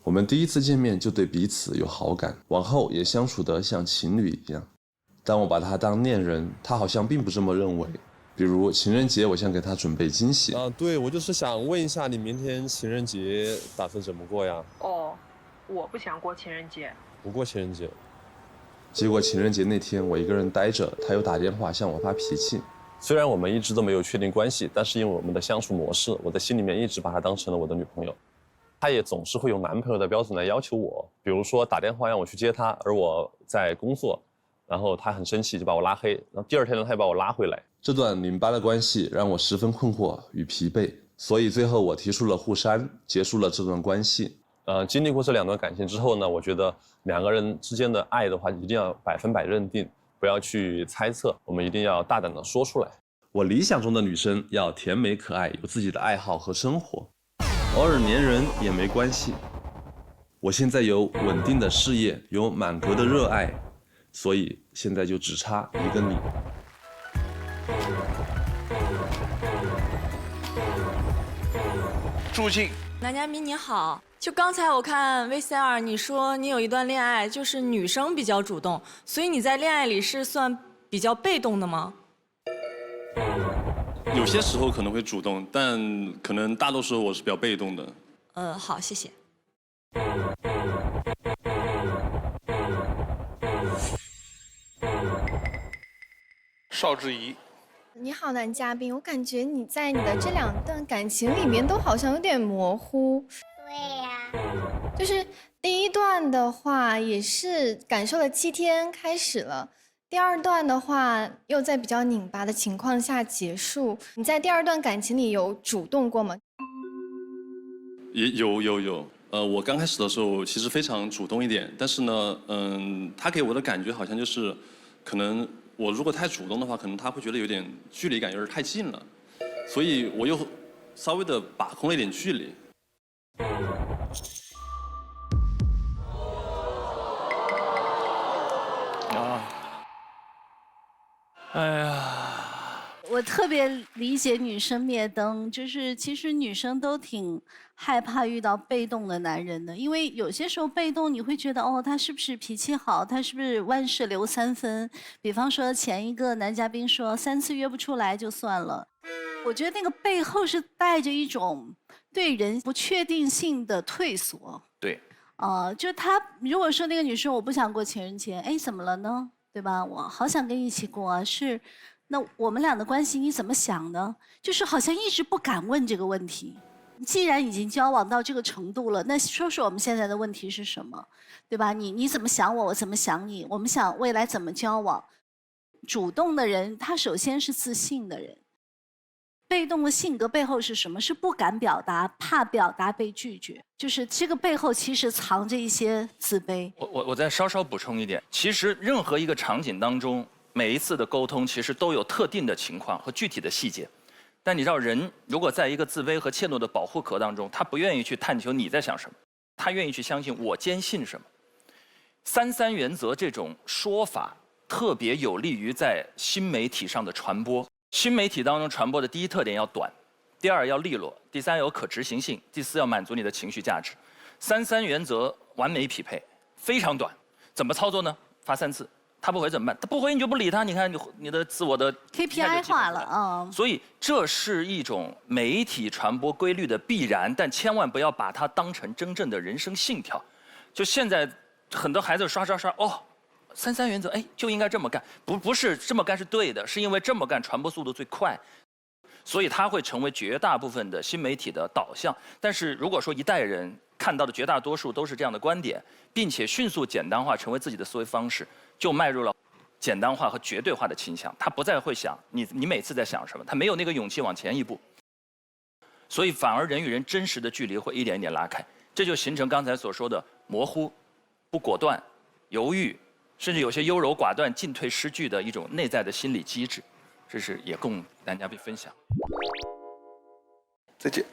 我们第一次见面就对彼此有好感，往后也相处得像情侣一样。但我把他当恋人，他好像并不这么认为。比如情人节，我想给他准备惊喜。对，我就是想问一下，你明天情人节打算怎么过呀？哦，我不想过情人节。不过情人节。结果情人节那天我一个人待着，他又打电话向我发脾气。虽然我们一直都没有确定关系，但是因为我们的相处模式，我在心里面一直把她当成了我的女朋友。她也总是会用男朋友的标准来要求我，比如说打电话让我去接她，而我在工作，然后她很生气就把我拉黑，然后第二天呢她又把我拉回来。这段拧巴的关系让我十分困惑与疲惫，所以最后我提出了互删，结束了这段关系。经历过这2段感情之后呢，我觉得2个人之间的爱的话，一定要100%认定，不要去猜测，我们一定要大胆的说出来。我理想中的女生要甜美可爱，有自己的爱好和生活，偶尔黏人也没关系。我现在有稳定的事业，有满格的热爱，所以现在就只差一个你。祝庆。男嘉宾你好，就刚才我看 VCR， 你说你有一段恋爱，就是女生比较主动，所以你在恋爱里是算比较被动的吗？有些时候可能会主动，但可能大多数我是比较被动的。好，谢谢。邵志怡。你好，男嘉宾，我感觉你在你的这2段感情里面都好像有点模糊。对呀。就是第一段的话，也是感受了7天开始了，第2段的话又在比较拧巴的情况下结束。你在第2段感情里有主动过吗？也有。我刚开始的时候其实非常主动一点，但是呢，他给我的感觉好像就是，可能。我如果太主动的话，可能他会觉得有点距离感，有点太近了，所以我又稍微的把控了一点距离。哎呀，我特别理解女生灭灯，就是其实女生都挺害怕遇到被动的男人的，因为有些时候被动你会觉得哦，他是不是脾气好，他是不是万事留3分？比方说前一个男嘉宾说3次约不出来就算了，我觉得那个背后是带着一种对人不确定性的退缩。对。就他如果说那个女生我不想过情人节，哎，怎么了呢？对吧？我好想跟你一起过啊，是。那我们俩的关系你怎么想呢？就是好像一直不敢问这个问题。既然已经交往到这个程度了，那说说我们现在的问题是什么，对吧？你怎么想我，我怎么想你，我们想未来怎么交往。主动的人，他首先是自信的人。被动的性格背后是什么？是不敢表达，怕表达被拒绝。就是这个背后其实藏着一些自卑。我再稍稍补充一点，其实任何一个场景当中，每一次的沟通其实都有特定的情况和具体的细节。但你知道，人如果在一个自卑和怯懦的保护壳当中，他不愿意去探求你在想什么，他愿意去相信我坚信什么。3-3原则这种说法特别有利于在新媒体上的传播。新媒体当中传播的第一特点要短，第二要利落，第三有可执行性，第四要满足你的情绪价值。3-3原则完美匹配，非常短。怎么操作呢？发3次。他不回怎么办？他不回你就不理他，你看你的自我的 KPI 化了啊。所以这是一种媒体传播规律的必然，但千万不要把它当成真正的人生信条。就现在很多孩子刷哦，3-3原则，哎，就应该这么干，不是这么干是对的，是因为这么干传播速度最快，所以它会成为绝大部分的新媒体的导向。但是如果说一代人看到的绝大多数都是这样的观点，并且迅速简单化成为自己的思维方式，就迈入了简单化和绝对化的倾向。他不再会想你每次在想什么，他没有那个勇气往前一步，所以反而人与人真实的距离会一点一点拉开，这就形成刚才所说的模糊、不果断、犹豫，甚至有些优柔寡断、进退失据的一种内在的心理机制。这是也供男嘉宾分享。再见。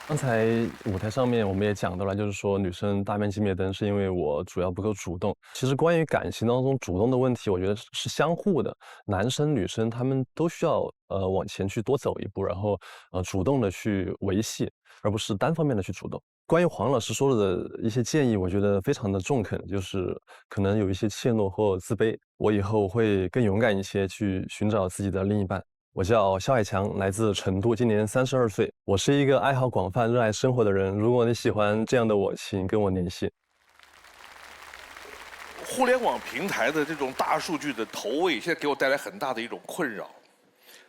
刚才舞台上面我们也讲到了，就是说女生大面积灭灯是因为我主要不够主动。其实关于感情当中主动的问题，我觉得是相互的，男生女生他们都需要往前去多走一步，然后主动的去维系，而不是单方面的去主动。关于黄老师说的一些建议，我觉得非常的中肯，就是可能有一些怯懦或自卑，我以后会更勇敢一些去寻找自己的另一半。我叫肖海强，来自成都，今年32岁。我是一个爱好广泛、热爱生活的人。如果你喜欢这样的我，请跟我联系。互联网平台的这种大数据的投喂，现在给我带来很大的一种困扰。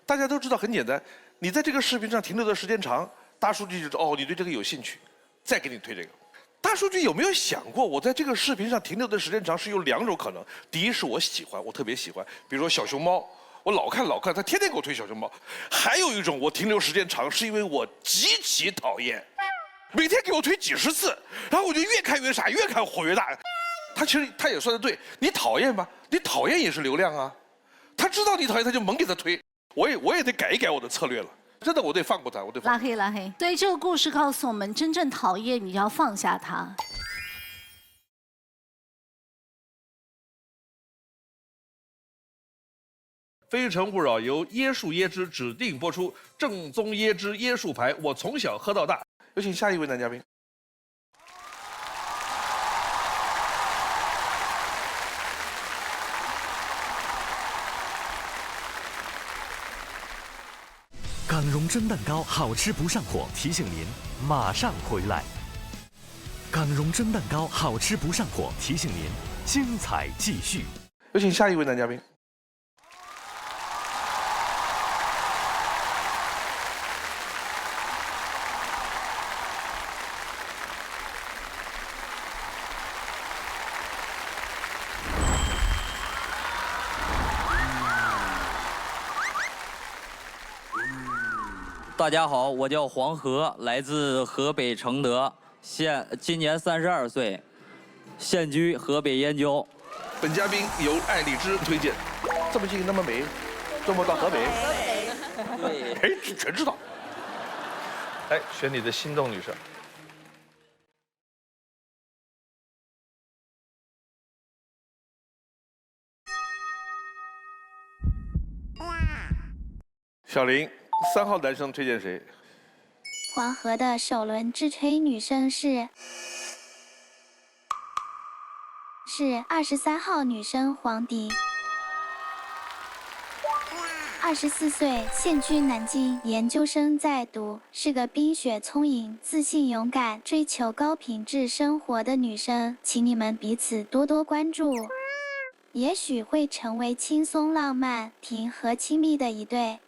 大家都知道很简单，你在这个视频上停留的时间长，大数据就哦你对这个有兴趣，再给你推这个。大数据有没有想过，我在这个视频上停留的时间长是有2种可能？第一是我喜欢，我特别喜欢，比如说小熊猫。我老看，他天天给我推小熊猫。还有一种我停留时间长，是因为我极其讨厌，每天给我推几十次，然后我就越看越傻，越看火越大。其实他也说的对，你讨厌吧，你讨厌也是流量啊。他知道你讨厌，他就猛给他推。我也得改一改我的策略了，真的我得放过他，我得拉黑。所以这个故事告诉我们，真正讨厌你要放下他。《非诚勿扰》由椰树椰汁指定播出，正宗椰汁椰树牌，我从小喝到大。有请下一位男嘉宾。港荣蒸蛋糕好吃不上火，提醒您马上回来。港荣蒸蛋糕好吃不上火，提醒您精彩继续。有请下一位男嘉宾。大家好，我叫黄河，来自河北承德，今年32岁，现居河北燕郊。本嘉宾由艾丽芝推荐，这么近那么美，周末到河北。对，哎，全知道。来选你的心动女生。小林。3号男生推荐谁？黄河的首轮直推女生是23号女生黄迪，24岁，现居南京，研究生在读，是个冰雪聪颖、自信勇敢、追求高品质生活的女生，请你们彼此多多关注，也许会成为轻松浪漫、平和亲密的一对。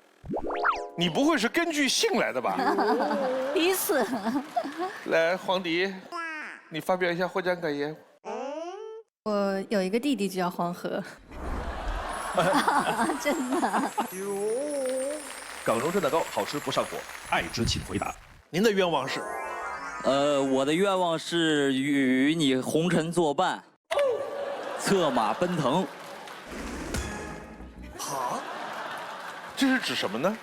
你不会是根据姓来的吧？第一次。来，黄迪，你发表一下获奖感言。我有一个弟弟叫黄河。真的。港荣蒸蛋糕好吃不上火，爱之请回答。您的愿望是？我的愿望是与你红尘作伴，策马奔腾。好，这是指什么呢？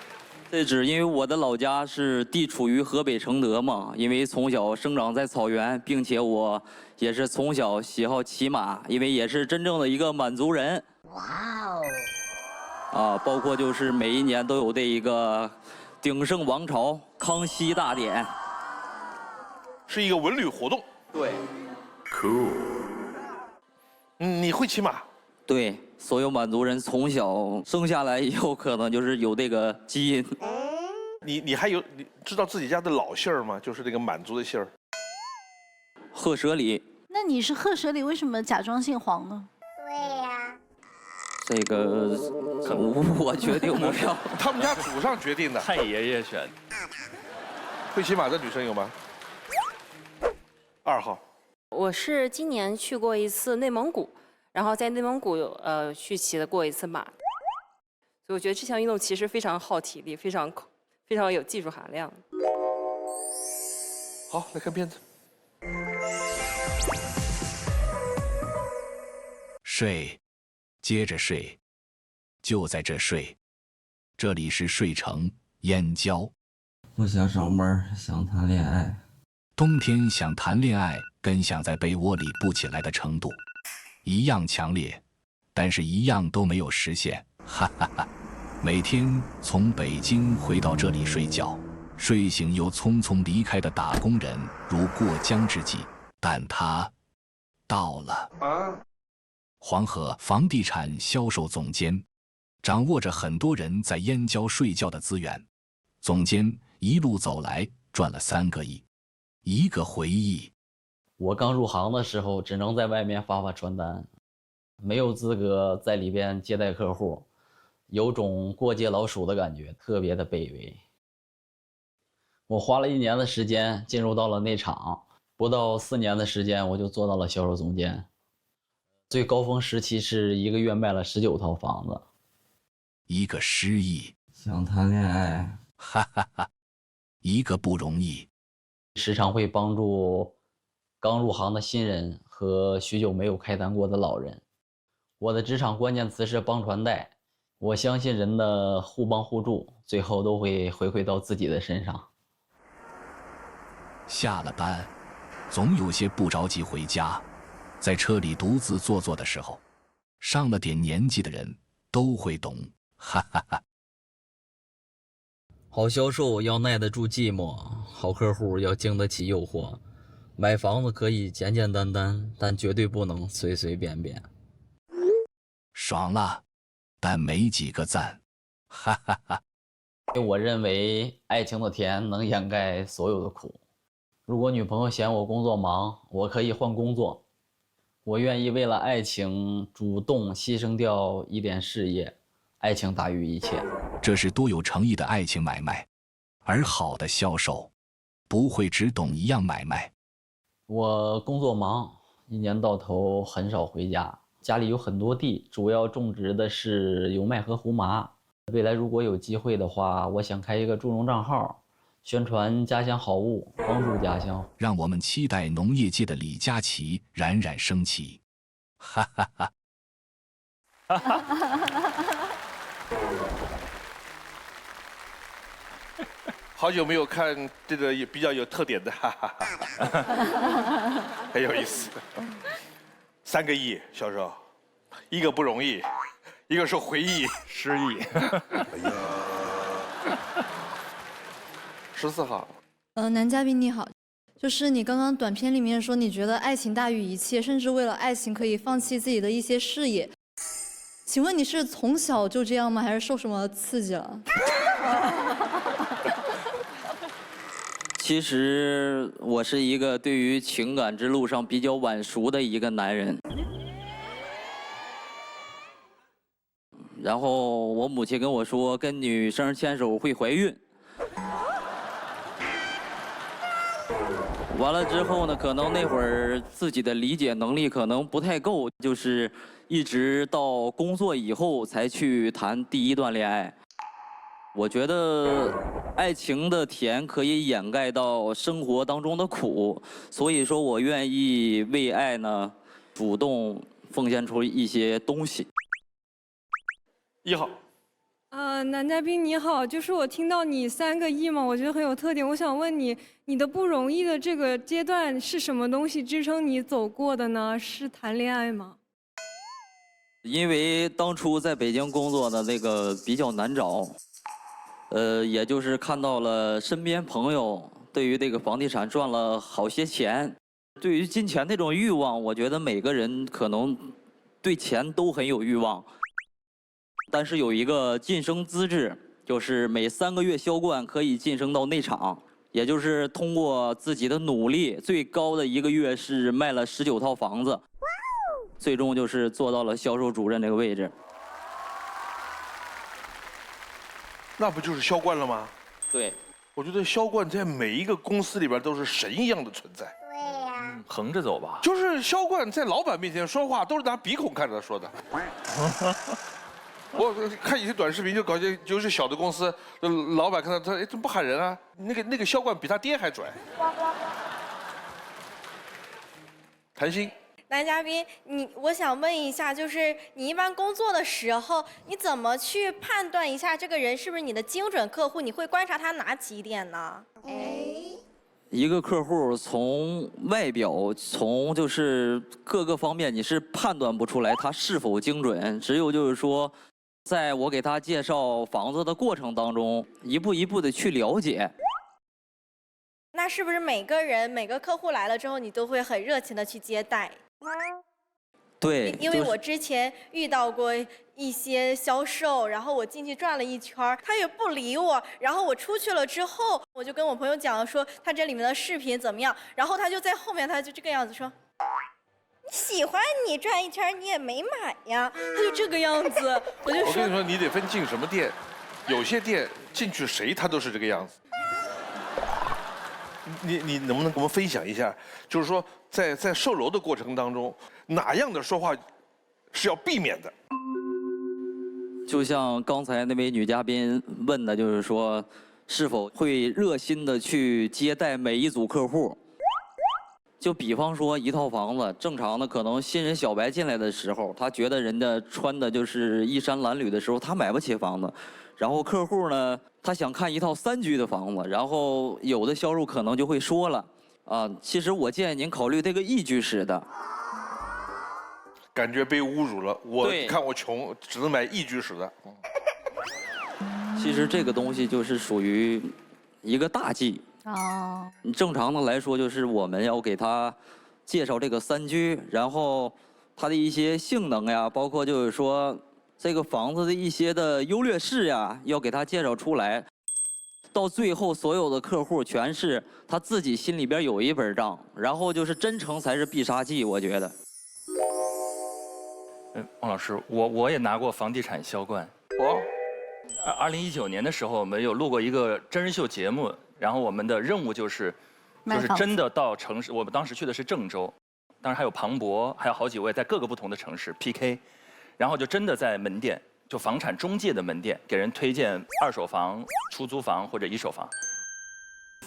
这指因为我的老家是地处于河北承德嘛，因为从小生长在草原，并且我也是从小喜好骑马，因为也是真正的一个满族人。哇哦！包括就是每一年都有这一个鼎盛王朝康熙大典，是一个文旅活动。对。Cool。你会骑马？对，所有满族人从小生下来以后，可能就是有这个基因。你还有你知道自己家的老姓儿吗？就是那个满族的姓儿。赫舍里。那你是赫舍里，为什么假装姓黄呢？这个我决定不了，他们家祖上决定的。太爷爷选。会骑马的女生有吗？2号。我是今年去过一次内蒙古，然后在内蒙古去骑过一次马，所以我觉得这项运动其实非常耗体力，非常有技术含量。好，来看片子。睡，接着睡，就在这睡。这里是睡城燕郊。不想上班，想谈恋爱。冬天想谈恋爱，跟想在被窝里不起来的程度一样强烈，但是一样都没有实现。哈哈哈！每天从北京回到这里睡觉，睡醒又匆匆离开的打工人如过江之鲫，但他到了。黄河房地产销售总监，掌握着很多人在燕郊睡觉的资源。总监一路走来赚了3个亿。一个回忆，我刚入行的时候，只能在外面发传单，没有资格在里边接待客户，有种过街老鼠的感觉，特别的卑微。我花了1年的时间进入到了内场，不到4年的时间，我就做到了销售总监。最高峰时期是1个月卖了19套房子。一个失意，想谈恋爱，哈哈哈，一个不容易。时常会帮助刚入行的新人和许久没有开单过的老人。我的职场关键词是帮传带，我相信人的互帮互助，最后都会回馈到自己的身上。下了班，总有些不着急回家，在车里独自坐坐的时候，上了点年纪的人都会懂，哈哈哈。好销售要耐得住寂寞，好客户要经得起诱惑。买房子可以简简单单，但绝对不能随随便便。爽了，但没几个赞，哈哈哈。我认为爱情的甜能掩盖所有的苦。如果女朋友嫌我工作忙，我可以换工作。我愿意为了爱情主动牺牲掉一点事业，爱情大于一切。这是多有诚意的爱情买卖，而好的销售不会只懂一样买卖。我工作忙，1年到头很少回家，家里有很多地，主要种植的是油麦和胡麻。未来如果有机会的话，我想开一个助农账号，宣传家乡好物，帮助家乡。让我们期待农业界的李佳琦冉冉升起，哈哈哈。哈哈哈。好久没有看这个比较有特点的，哈哈哈，很有意思。3个亿销售，一个不容易，一个是回忆失忆。14号。男嘉宾你好，就是你刚刚短片里面说你觉得爱情大于一切，甚至为了爱情可以放弃自己的一些事业。请问你是从小就这样吗？还是受什么刺激了？其实我是一个对于情感之路上比较晚熟的一个男人。然后我母亲跟我说，跟女生牵手会怀孕。完了之后呢，可能那会儿自己的理解能力可能不太够，就是一直到工作以后才去谈第一段恋爱。我觉得爱情的甜可以掩盖到生活当中的苦，所以说我愿意为爱呢主动奉献出一些东西。1号。男嘉宾你好，就是我听到你3个亿嘛，我觉得很有特点。我想问你，你的不容易的这个阶段是什么东西支撑你走过的呢？是谈恋爱吗？因为当初在北京工作的那个比较难找，也就是看到了身边朋友对于这个房地产赚了好些钱，对于金钱那种欲望，我觉得每个人可能对钱都很有欲望。但是有一个晋升资质，就是每3个月销冠可以晋升到内场，也就是通过自己的努力，最高的1个月是卖了19套房子，最终就是做到了销售主任这个位置。那不就是销冠了吗？对，我觉得销冠在每一个公司里边都是神一样的存在。对呀。横着走吧。就是销冠在老板面前说话都是拿鼻孔看着他说的。我看一些短视频，就搞些就是小的公司，老板看到他，哎，怎么不喊人啊？那个销冠比他爹还拽。谭鑫，男嘉宾，我想问一下，就是你一般工作的时候，你怎么去判断一下这个人是不是你的精准客户？你会观察他哪几点呢？一个客户从外表，从就是各个方面，你是判断不出来他是否精准。只有就是说，在我给他介绍房子的过程当中，一步一步的去了解。那是不是每个客户来了之后，你都会很热情的去接待？对，因为我之前遇到过一些销售，然后我进去转了一圈，他也不理我，然后我出去了之后，我就跟我朋友讲说他这里面的视频怎么样，然后他就在后面，他就这个样子说，你喜欢你转一圈你也没买呀，他就这个样子，我就说，我跟你说，你得分进什么店，有些店进去谁他都是这个样子。你能不能跟我们分享一下，就是说在售楼的过程当中，哪样的说话是要避免的？就像刚才那位女嘉宾问的，就是说是否会热心的去接待每一组客户。就比方说一套房子，正常的可能新人小白进来的时候，他觉得人家穿的就是衣衫褴褛的时候，他买不起房子。然后客户呢，他想看一套3居的房子，然后有的销售可能就会说了，其实我建议您考虑这个1居室的。感觉被侮辱了，我看我穷，只能买1居室的。其实这个东西就是属于一个大忌。你正常的来说，就是我们要给他介绍这个3居，然后它的一些性能呀，包括就是说这个房子的一些的优劣势呀，要给他介绍出来。到最后，所有的客户全是他自己心里边有一本账，然后就是真诚才是必杀技，我觉得。王老师，我也拿过房地产销冠。2019年的时候，我们有录过一个真人秀节目，然后我们的任务就是真的到城市，我们当时去的是郑州，当然还有庞博，还有好几位在各个不同的城市 PK， 然后就真的在门店，就房产中介的门店，给人推荐2手房、出租房或者1手房，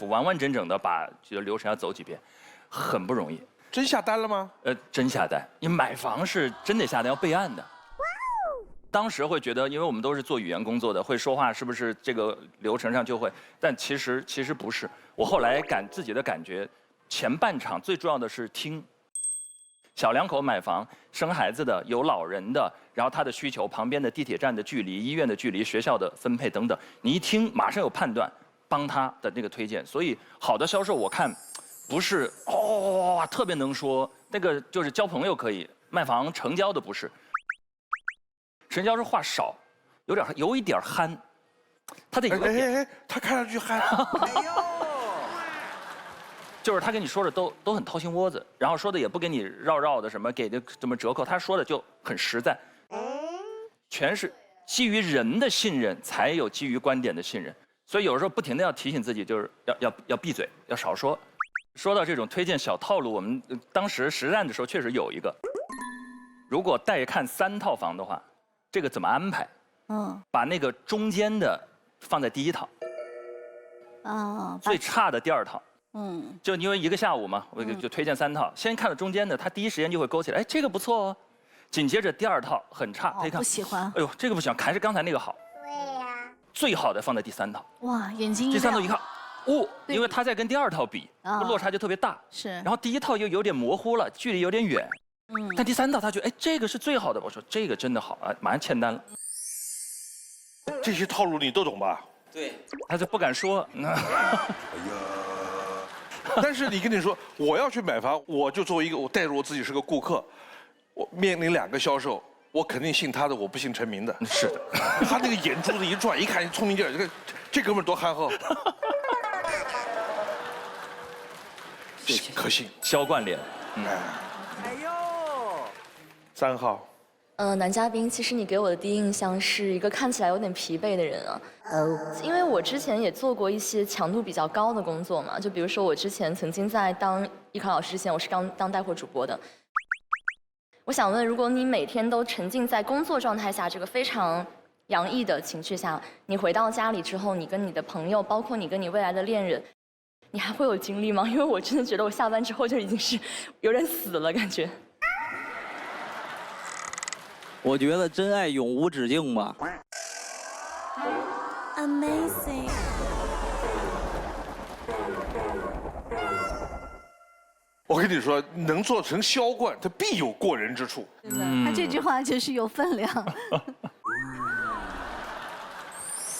完完整整的把这个流程要走几遍，很不容易。真下单了吗？真下单，因为买房是真得下单，要备案的。当时会觉得，因为我们都是做语言工作的，会说话，是不是这个流程上就会？但其实不是。我后来自己的感觉，前半场最重要的是听。小两口买房，生孩子的，有老人的，然后他的需求，旁边的地铁站的距离、医院的距离、学校的分配等等，你一听马上有判断，帮他的那个推荐。所以好的销售，我看不是特别能说，那个就是交朋友可以，卖房成交的不是。成交是话少，有一点憨，他得有点。他看上去憨。就是他跟你说的都很掏心窝子，然后说的也不给你绕的什么给的什么折扣，他说的就很实在，全是基于人的信任才有基于观点的信任，所以有时候不停的要提醒自己，就是要闭嘴，要少说。说到这种推荐小套路，我们当时实战的时候确实有一个，如果带看3套房的话，这个怎么安排？把那个中间的放在第1套，最差的第2套。就因为一个下午嘛，我就推荐3套，先看了中间的，他第一时间就会勾起来，哎，这个不错哦。紧接着第2套很差，他一看不喜欢，哎呦，这个不行，还是刚才那个好。对呀。最好的放在第3套。哇，眼睛一亮。第3套一看，哦，因为他在跟第2套比，落差就特别大。是。然后第1套又有点模糊了，距离有点远。但第3套他觉得，哎，这个是最好的。我说这个真的好啊，马上签单了。这些套路你都懂吧？对。他就不敢说。但是你跟你说，我要去买房，我就作为一个，我带入我自己是个顾客，我面临2个销售，我肯定信他的，我不信陈明的。是的，他那个眼珠子一转，一看聪明劲儿，这哥们儿多憨厚，可信，销冠脸。哎呦，3号。男嘉宾，其实你给我的第一印象是一个看起来有点疲惫的人啊。因为我之前也做过一些强度比较高的工作嘛，就比如说我之前曾经在当艺考老师之前，我是当带货主播的。我想问，如果你每天都沉浸在工作状态下，这个非常洋溢的情绪下，你回到家里之后，你跟你的朋友，包括你跟你未来的恋人，你还会有精力吗？因为我真的觉得我下班之后就已经是有点死了感觉。我觉得真爱永无止境吧。Amazing。我跟你说，能做成销冠，他必有过人之处。他这句话就是有分量。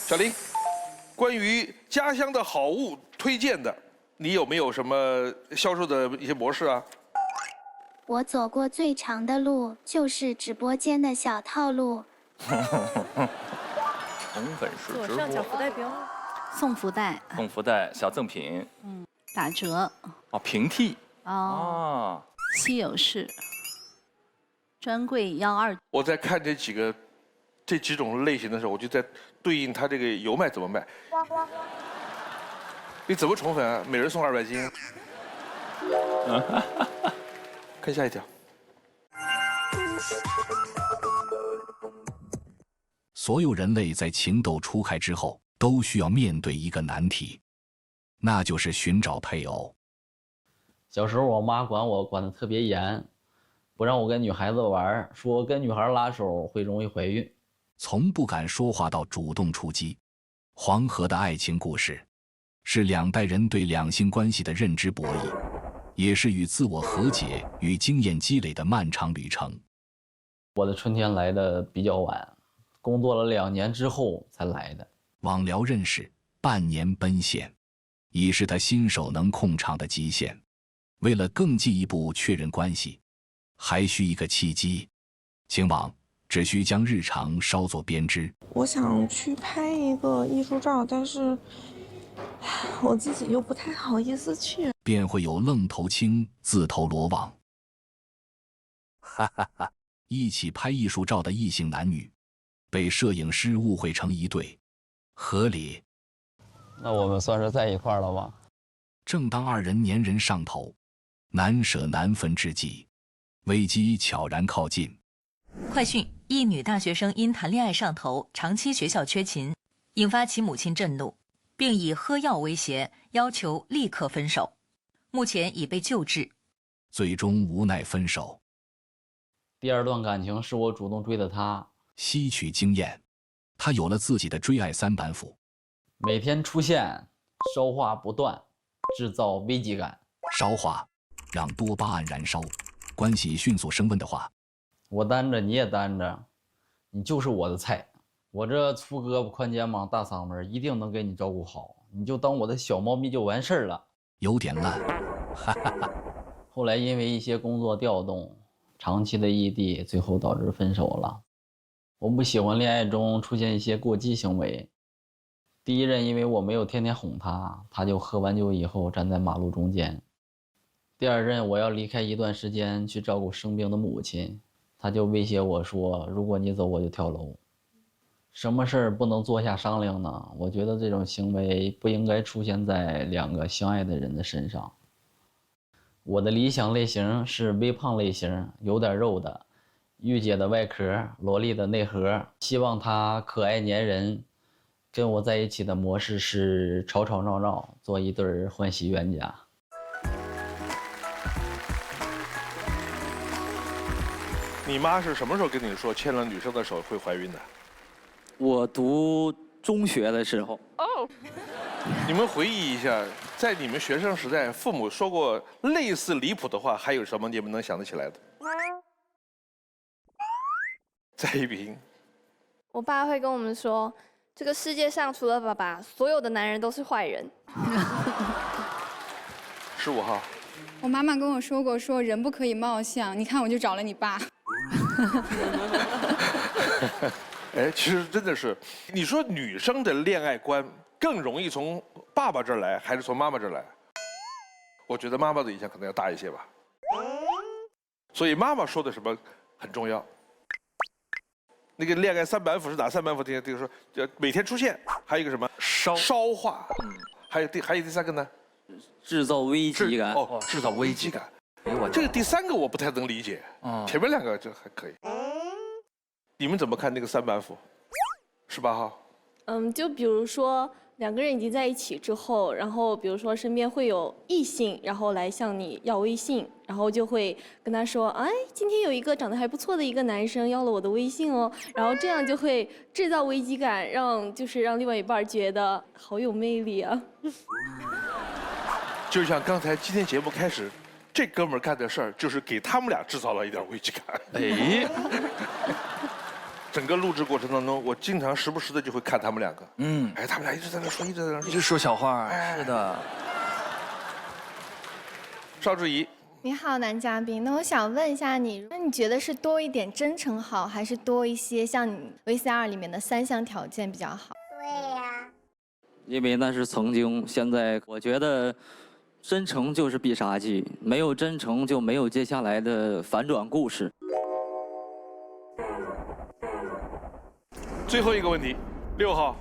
小林，关于家乡的好物推荐的，你有没有什么销售的一些模式啊？我走过最长的路就是直播间的小套路。红粉是直播。福袋标，送福袋，送福袋，小赠品。打折。哦，平替。哦。稀有式。专柜12。我在看这几种类型的时候，我就在对应它这个油麦怎么卖。你怎么宠粉啊？每人送200斤。看下一条。所有人类在情窦初开之后，都需要面对一个难题，那就是寻找配偶。小时候我妈管得特别严，不让我跟女孩子玩，说跟女孩拉手会容易怀孕。从不敢说话到主动出击，黄河的爱情故事，是2代人对两性关系的认知博弈。也是与自我和解与经验积累的漫长旅程。我的春天来的比较晚，工作了2年之后才来的。网聊认识，半年奔现，已是他新手能控场的极限。为了更进一步确认关系，还需一个契机。请网只需将日常稍作编织。我想去拍一个艺术照，但是我自己又不太好意思去。便会有愣头青自投罗网。哈哈哈！一起拍艺术照的异性男女，被摄影师误会成一对，合理。那我们算是在一块儿了吧？正当2人粘人上头，难舍难分之际，危机悄然靠近。快讯：一女大学生因谈恋爱上头，长期学校缺勤，引发其母亲震怒，并以喝药威胁，要求立刻分手。目前已被救治，最终无奈分手。第2段感情是我主动追的他，吸取经验，他有了自己的追爱3板斧：每天出现，烧话不断，制造危机感。烧话，让多巴胺燃烧，关系迅速升温的话，我单着你也单着，你就是我的菜。我这粗胳膊宽肩膀大嗓门，一定能给你照顾好，你就当我的小猫咪就完事儿了。有点烂，哈哈哈。后来因为一些工作调动，长期的异地，最后导致分手了。我不喜欢恋爱中出现一些过激行为。第1任因为我没有天天哄他，他就喝完酒以后站在马路中间。第2任我要离开一段时间去照顾生病的母亲，他就威胁我说，如果你走我就跳楼。什么事儿不能坐下商量呢？我觉得这种行为不应该出现在2个相爱的人的身上。我的理想类型是微胖类型，有点肉的，御姐的外壳，萝莉的内核。希望她可爱粘人，跟我在一起的模式是吵吵闹闹，做一对欢喜冤家。你妈是什么时候跟你说牵了女生的手会怀孕的？我读中学的时候。哦。你们回忆一下，在你们学生时代，父母说过类似离谱的话，还有什么你们能想得起来的？在一平，我爸会跟我们说，这个世界上除了爸爸，所有的男人都是坏人。15号。我妈妈跟我说过，说人不可以貌相，你看我就找了你爸。哎，其实真的是，你说女生的恋爱观更容易从爸爸这儿来，还是从妈妈这儿来？我觉得妈妈的影响可能要大一些吧。所以妈妈说的什么很重要。那个恋爱3板斧是哪3板斧？这个说，每天出现，还有一个什么烧化，还有第3个呢？制造危机感。哦，制造危机感。哎我这个第3个我不太能理解，前面2个就还可以。你们怎么看那个3板斧？18号。就比如说2个人已经在一起之后，然后比如说身边会有异性，然后来向你要微信，然后就会跟他说，哎，今天有一个长得还不错的一个男生要了我的微信哦，然后这样就会制造危机感，让另外一半觉得好有魅力啊。就像刚才今天节目开始，这哥们儿干的事儿，就是给他们俩制造了一点危机感。哎。整个录制过程当中，我经常时不时的就会看他们2个。哎，他们俩一直在那说，一直在那说，一直说小话。是的。邵志怡，你好，男嘉宾。那我想问一下你，那你觉得是多一点真诚好，还是多一些像你 VCR 里面的3项条件比较好？对呀。因为那是曾经，现在我觉得真诚就是必杀技，没有真诚就没有接下来的反转故事。最后一个问题，6号。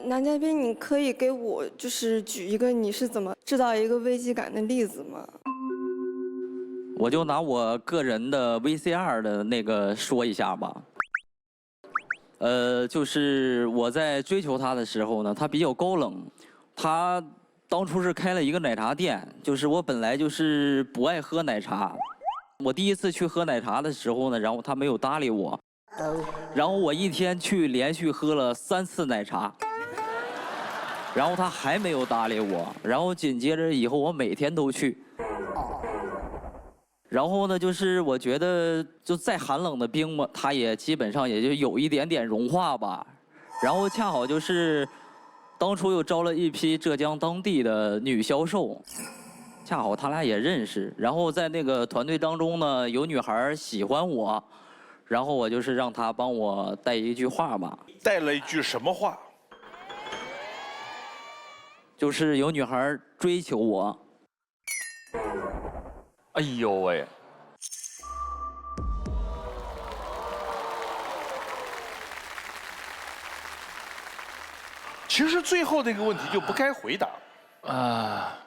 男嘉宾，你可以给我举一个你是怎么制造一个危机感的例子吗？我就拿我个人的 VCR 的那个说一下吧。就是我在追求他的时候呢，他比较高冷。他当初是开了一个奶茶店，就是我本来就是不爱喝奶茶。我第一次去喝奶茶的时候呢，然后他没有搭理我。然后我一天去连续喝了3次奶茶，然后他还没有搭理我，然后紧接着以后我每天都去，然后呢就是我觉得就再寒冷的冰嘛，他也基本上也就有一点点融化吧，然后恰好就是当初又招了一批浙江当地的女销售，恰好他俩也认识，然后在那个团队当中呢，有女孩喜欢我。然后我就是让他帮我带一句话吧。带了一句什么话？就是有女孩追求我。哎呦喂！其实最后那个问题就不该回答啊，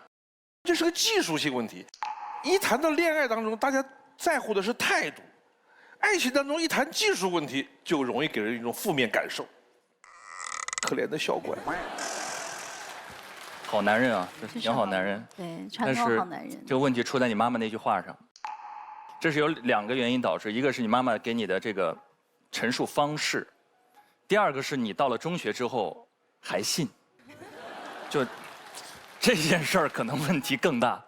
这是个技术性问题。一谈到恋爱当中，大家在乎的是态度。爱情当中一谈技术问题，就容易给人一种负面感受。可怜的小乖，好男人啊，挺好男人。对，传统好男人。这个问题出在你妈妈那句话上，这是有2个原因导致，一个是你妈妈给你的这个陈述方式，第2个是你到了中学之后还信，就这件事儿可能问题更大。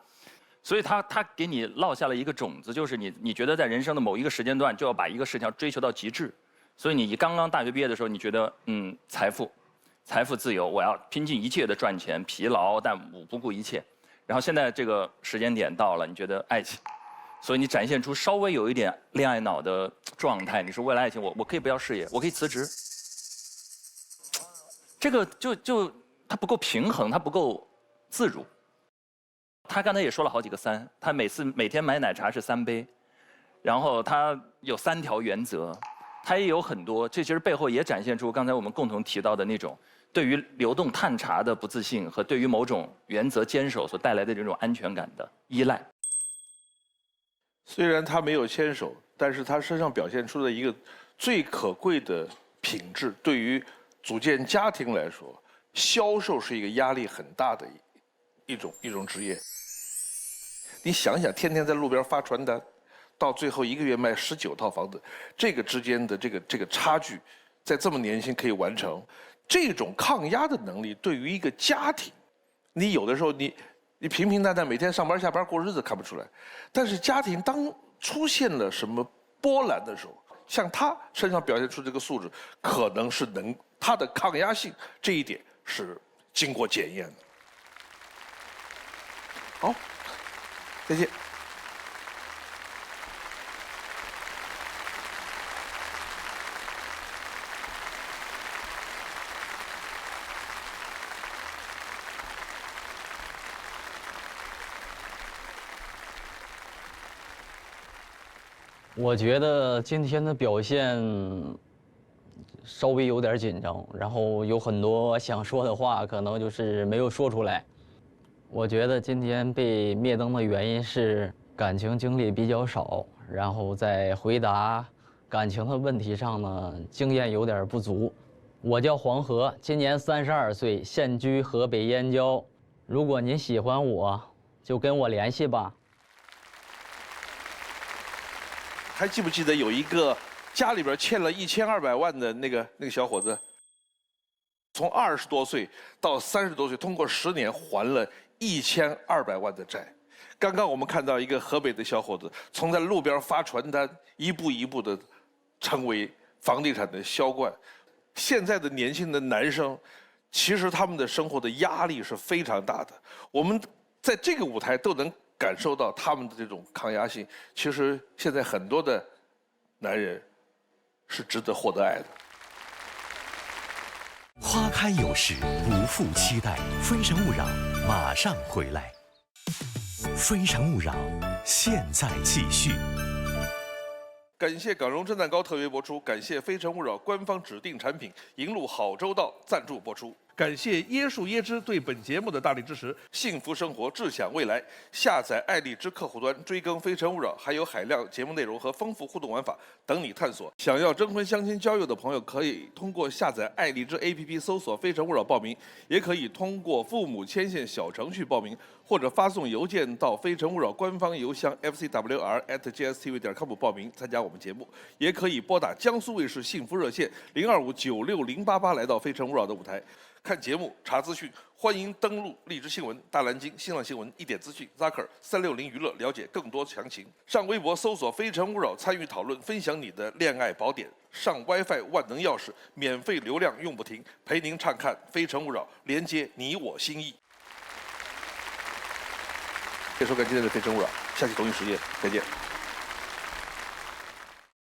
所以他给你落下了一个种子，就是你觉得在人生的某一个时间段就要把一个事情追求到极致，所以你刚刚大学毕业的时候，你觉得财富自由，我要拼尽一切的赚钱，疲劳但我不顾一切。然后现在这个时间点到了，你觉得爱情，所以你展现出稍微有一点恋爱脑的状态。你说为了爱情，我可以不要事业，我可以辞职。这个就他不够平衡，他不够自如。他刚才也说了好几个3，他每天买奶茶是3杯，然后他有3条原则，他也有很多，这其实背后也展现出刚才我们共同提到的那种对于流动探查的不自信和对于某种原则坚守所带来的这种安全感的依赖。虽然他没有牵手，但是他身上表现出的一个最可贵的品质，对于组建家庭来说，销售是一个压力很大的一种职业。你想想，天天在路边发传单，到最后1个月卖19套房子，这个之间的这个差距，在这么年轻可以完成，这种抗压的能力，对于一个家庭，你有的时候你平平淡淡每天上班下班过日子看不出来，但是家庭当出现了什么波澜的时候，像他身上表现出这个素质，可能是他的抗压性这一点是经过检验的。好，再见。我觉得今天的表现稍微有点紧张，然后有很多想说的话，可能就是没有说出来。我觉得今天被灭灯的原因是感情经历比较少，然后在回答感情的问题上呢，经验有点不足。我叫黄河，今年32岁，现居河北燕郊。如果您喜欢我，就跟我联系吧。还记不记得有一个家里边欠了1200万的那个小伙子，从20多岁到30多岁，通过10年还了1200万的债。刚刚我们看到一个河北的小伙子，从在路边发传单，一步一步的成为房地产的销冠。现在的年轻的男生，其实他们的生活的压力是非常大的。我们在这个舞台都能感受到他们的这种抗压性。其实现在很多的男人是值得获得爱的。花开有时，不负期待。非诚勿扰，马上回来。非诚勿扰，现在继续。感谢港荣震蛋糕特约播出，感谢非诚勿扰官方指定产品银鹭好周到赞助播出，感谢椰树椰汁对本节目的大力支持。幸福生活，志享未来。下载爱荔枝客户端，追更非诚勿扰，还有海量节目内容和丰富互动玩法等你探索。想要征婚、相亲、交友的朋友，可以通过下载爱荔枝 APP 搜索非诚勿扰报名，也可以通过父母牵线小程序报名，或者发送邮件到非诚勿扰官方邮箱 fcwr@gstv.com 报名参加我们节目，也可以拨打江苏卫视幸福热线025960088来到非诚勿扰的舞台。看节目、查资讯，欢迎登录荔枝新闻、大蓝鲸、新浪新闻、一点资讯、Zaker 360娱乐，了解更多详情。上微博搜索非诚勿扰，参与讨论，分享你的恋爱宝典。上 WiFi 万能钥匙，免费流量用不停，陪您畅看非诚勿扰，连接你我心意。谢谢收看今天的非诚勿扰，下期同一时间再见。